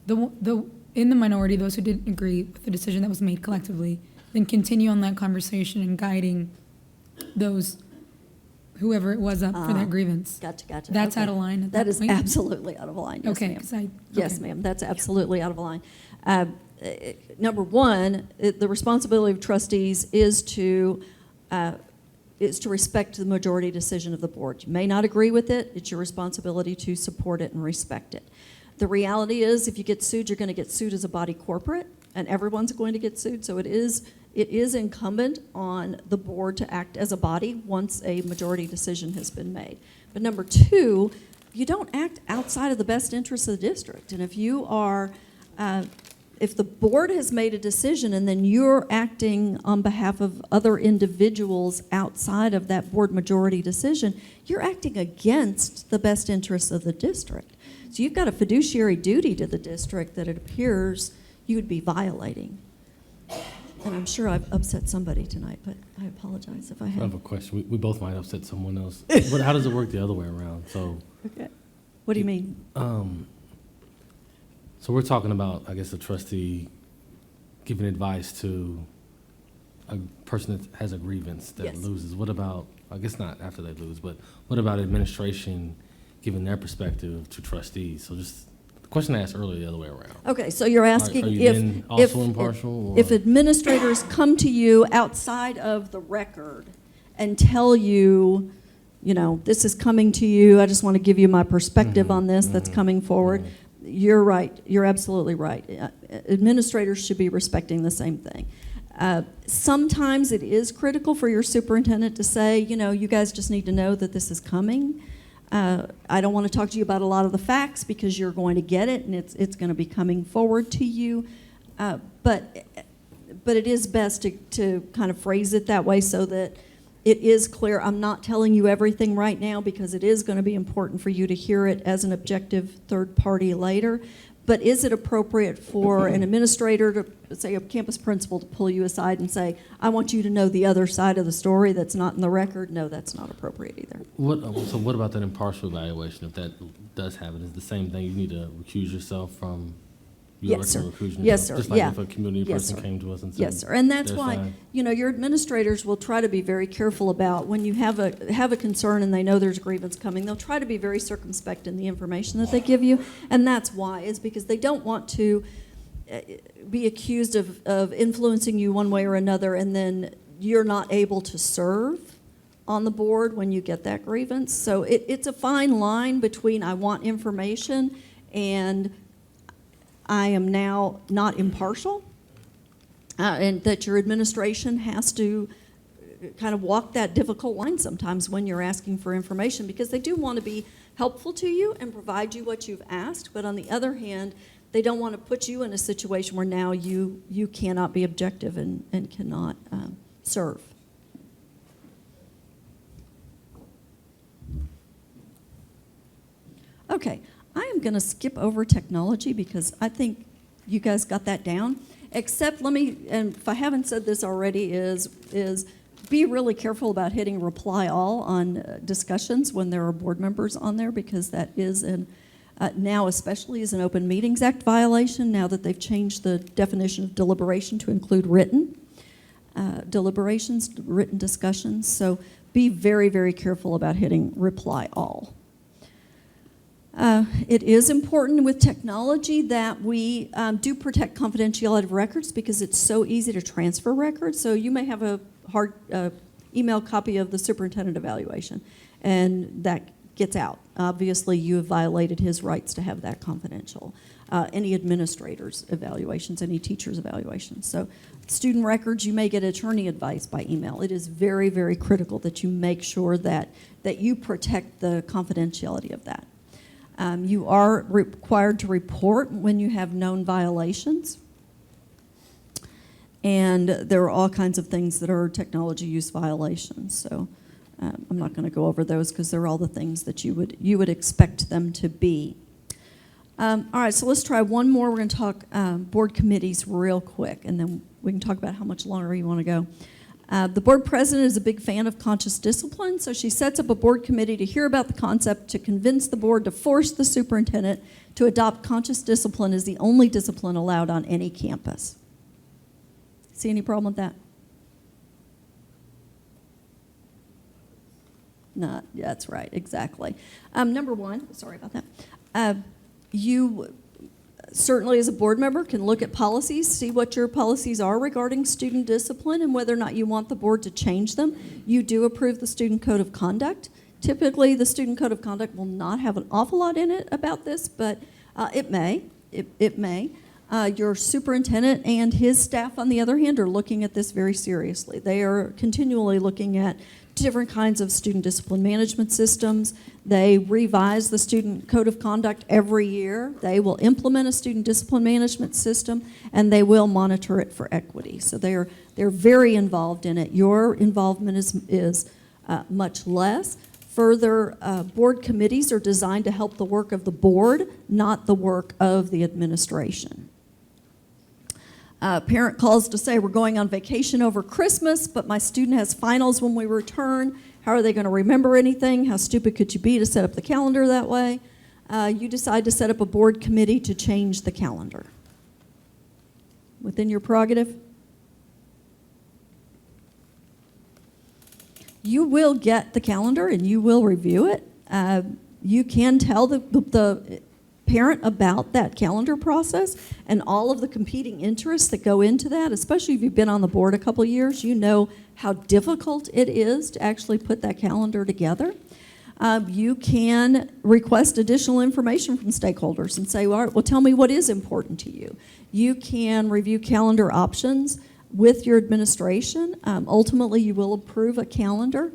in the minority, those who didn't agree with the decision that was made collectively, then continue on that conversation and guiding those, whoever it was up for that grievance. Gotcha. That's Okay. out of line at That that is point? absolutely out of line, yes, Okay, ma'am. 'cause I. Yes, okay. ma'am, that's absolutely out of line. Number one, the responsibility of trustees is to respect the majority decision of the board. You may not agree with it, it's your responsibility to support it and respect it. The reality is, if you get sued, you're going to get sued as a body corporate, and everyone's going to get sued, so it is incumbent on the board to act as a body once a majority decision has been made. But number two, you don't act outside of the best interests of the district, and if you are, if the board has made a decision and then you're acting on behalf of other individuals outside of that board majority decision, you're acting against the best interests of the district. So you've got a fiduciary duty to the district that it appears you would be violating. And I'm sure I've upset somebody tonight, but I apologize if I I have have. a question. We both might upset someone else. But how does it work the other way around? So, Okay. What do you mean? so we're talking about, I guess, a trustee giving advice to a person that has a grievance that Yes. loses. What about, I guess not after they lose, but what about administration giving their perspective to trustees? So just the question I asked earlier, the other way around. Okay, so you're asking Are you if, then if, also impartial, or- if administrators come to you outside of the record and tell you, you know, this is coming to you, I just want to give you my perspective on this that's coming forward, you're right, you're absolutely right. Administrators should be respecting the same thing. Sometimes it is critical for your superintendent to say, you know, you guys just need to know that this is coming. I don't want to talk to you about a lot of the facts because you're going to get it and it's going to be coming forward to you. But it is best to kind of phrase it that way so that it is clear. I'm not telling you everything right now because it is going to be important for you to hear it as an objective third party later. But is it appropriate for an administrator to, say, a campus principal to pull you aside and say, I want you to know the other side of the story that's not in the record? No, that's not appropriate either. So what about that impartial evaluation? If that does happen, is the same thing? You need to recuse yourself from. You Yes, sir. recusing Yes, yourself? sir. Just like Yeah. if a community Yes, person sir. came to us and said. Yes, sir. And that's their why, side. you know, your administrators will try to be very careful about when you have a concern and they know there's a grievance coming, they'll try to be very circumspect in the information that they give you. And that's why, is because they don't want to be accused of influencing you one way or another and then you're not able to serve on the board when you get that grievance. So it's a fine line between I want information and I am now not impartial, and that your administration has to kind of walk that difficult line sometimes when you're asking for information because they do want to be helpful to you and provide you what you've asked, but on the other hand, they don't want to put you in a situation where now you cannot be objective and cannot serve. Okay, I am going to skip over technology because I think you guys got that down. Except, let me, and if I haven't said this already, is be really careful about hitting reply all on discussions when there are board members on there because that is now especially is an Open Meetings Act violation now that they've changed the definition of deliberation to include written deliberations, written discussions. So be very, very careful about hitting reply all. It is important with technology that we do protect confidentiality of records because it's so easy to transfer records. So you may have a hard email copy of the superintendent evaluation, and that gets out. Obviously, you have violated his rights to have that confidential. Any administrator's evaluations, any teacher's evaluations. So student records, you may get attorney advice by email. It is very, very critical that you make sure that you protect the confidentiality of that. You are required to report when you have known violations. And there are all kinds of things that are technology use violations. So I'm not going to go over those because they're all the things that you would expect them to be. All right, so let's try one more. We're going to talk board committees real quick, and then we can talk about how much longer you want to go. The board president is a big fan of conscious discipline, so she sets up a board committee to hear about the concept, to convince the board to force the superintendent to adopt conscious discipline as the only discipline allowed on any campus. See any problem with that? Not, that's right, exactly. Number one, sorry about that. You certainly, as a board member, can look at policies, see what your policies are regarding student discipline and whether or not you want the board to change them. You do approve the student code of conduct. Typically, the student code of conduct will not have an awful lot in it about this, but it may. It may. Your superintendent and his staff, on the other hand, are looking at this very seriously. They are continually looking at different kinds of student discipline management systems. They revise the student code of conduct every year. They will implement a student discipline management system, and they will monitor it for equity. So they're very involved in it. Your involvement is much less. Further, board committees are designed to help the work of the board, not the work of the administration. Parent calls to say, we're going on vacation over Christmas, but my student has finals when we return. How are they going to remember anything? How stupid could you be to set up the calendar that way? You decide to set up a board committee to change the calendar. Within your prerogative? You will get the calendar and you will review it. You can tell the parent about that calendar process and all of the competing interests that go into that, especially if you've been on the board a couple years. You know how difficult it is to actually put that calendar together. You can request additional information from stakeholders and say, all right, well, tell me what is important to you. You can review calendar options with your administration. Ultimately, you will approve a calendar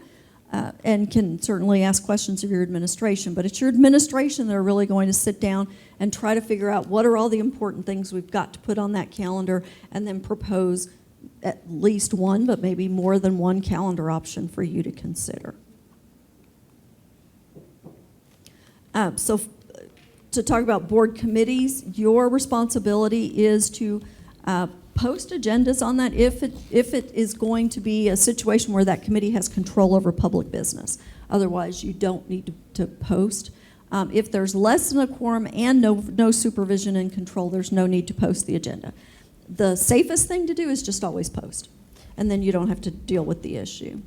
and can certainly ask questions of your administration, but it's your administration that are really going to sit down and try to figure out what are all the important things we've got to put on that calendar, and then propose at least one, but maybe more than one calendar option for you to consider. So to talk about board committees, your responsibility is to post agendas on that if it is going to be a situation where that committee has control over public business. Otherwise, you don't need to post. If there's less than a quorum and no supervision and control, there's no need to post the agenda. The safest thing to do is just always post, and then you don't have to deal with the issue.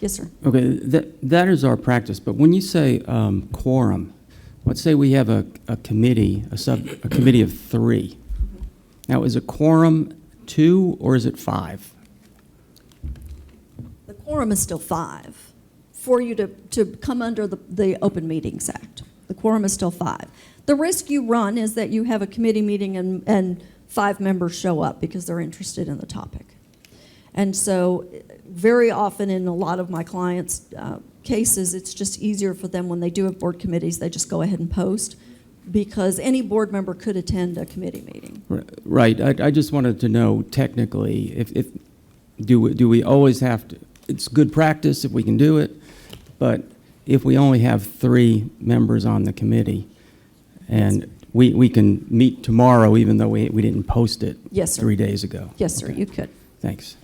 Yes, sir. Okay, that is our practice, but when you say quorum, let's say we have a committee, a committee of 3. Now, is a quorum 2 or is it 5? The quorum is still 5 for you to come under the Open Meetings Act. The quorum is still 5. The risk you run is that you have a committee meeting and 5 members show up because they're interested in the topic. And so very often in a lot of my clients' cases, it's just easier for them when they do have board committees, they just go ahead and post, because any board member could attend a committee meeting. Right. I just wanted to know technically, if do we always have to? It's good practice if we can do it, but if we only have 3 members on the committee, and we can meet tomorrow even though we didn't post it. Yes, sir. 3 days ago. Yes, sir, Okay. you could. Thanks.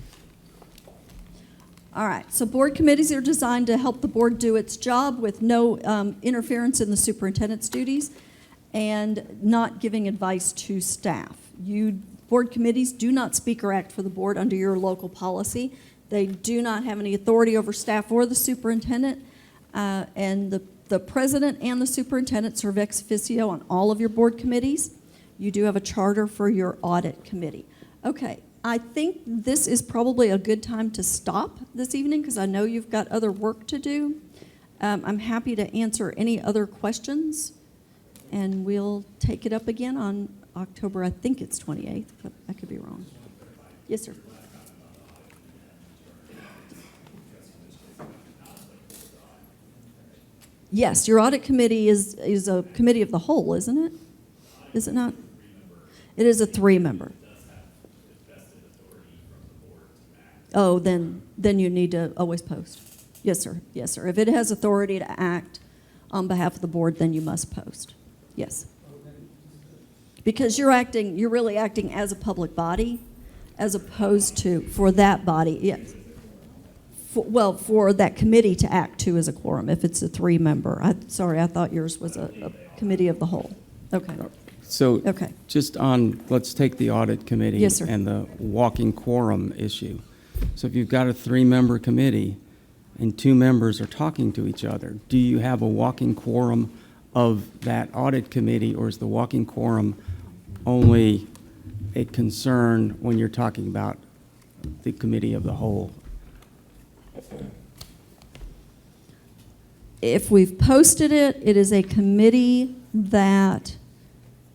All right, so board committees are designed to help the board do its job with no interference in the superintendent's duties and not giving advice to staff. Board committees do not speak or act for the board under your local policy. They do not have any authority over staff or the superintendent, and the president and the superintendent serve ex officio on all of your board committees. You do have a charter for your audit committee. Okay, I think this is probably a good time to stop this evening because I know you've got other work to do. I'm happy to answer any other questions, and we'll take it up again on October, I think it's 28th, but I could be wrong. Yes, sir. Yes, your audit committee is a committee of the whole, isn't it? Is it not? It is a 3-member. Oh, then you need to always post. Yes, sir. Yes, sir. If it has authority to act on behalf of the board, then you must post. Yes. Because you're really acting as a public body, as opposed to, for that body, yes. For that committee to act too as a quorum, if it's a 3-member. Sorry, I thought yours was a committee of the whole. Okay, So okay. just on, let's take the audit committee Yes, sir. and the walking quorum issue. So if you've got a 3-member committee and 2 members are talking to each other, do you have a walking quorum of that audit committee, or is the walking quorum only a concern when you're talking about the committee of the whole? If we've posted it, it is a committee that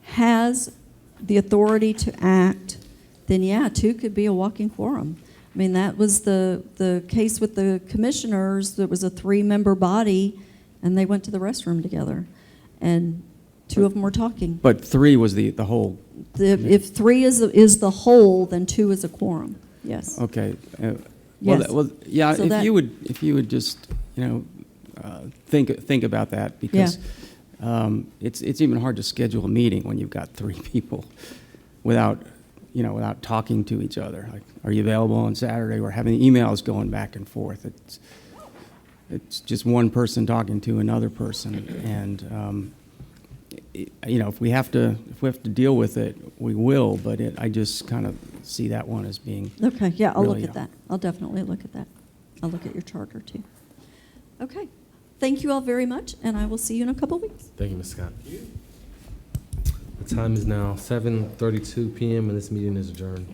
has the authority to act, then yeah, 2 could be a walking quorum. I mean, that was the case with the commissioners. There was a 3-member body, and they went to the restroom together, and 2 of them were talking. But 3 was the whole. If 3 is the whole, then 2 is a quorum, yes. Okay. Yes. Well, yeah, So if that- you would just, think about that, because it's even hard to schedule a meeting when you've got 3 people without talking to each other. Like, are you available on Saturday? Or having emails going back and forth. It's just one person talking to another person, and if we have to deal with it, we will. But I just kind of see that one as being Okay, yeah, I'll look really, at that. I'll definitely look at that. I'll look at your charter too. Okay, thank you all very much, and I will see you in a couple weeks. Thank you, Ms. Scott. The time is now 7:32 PM, and this meeting is adjourned.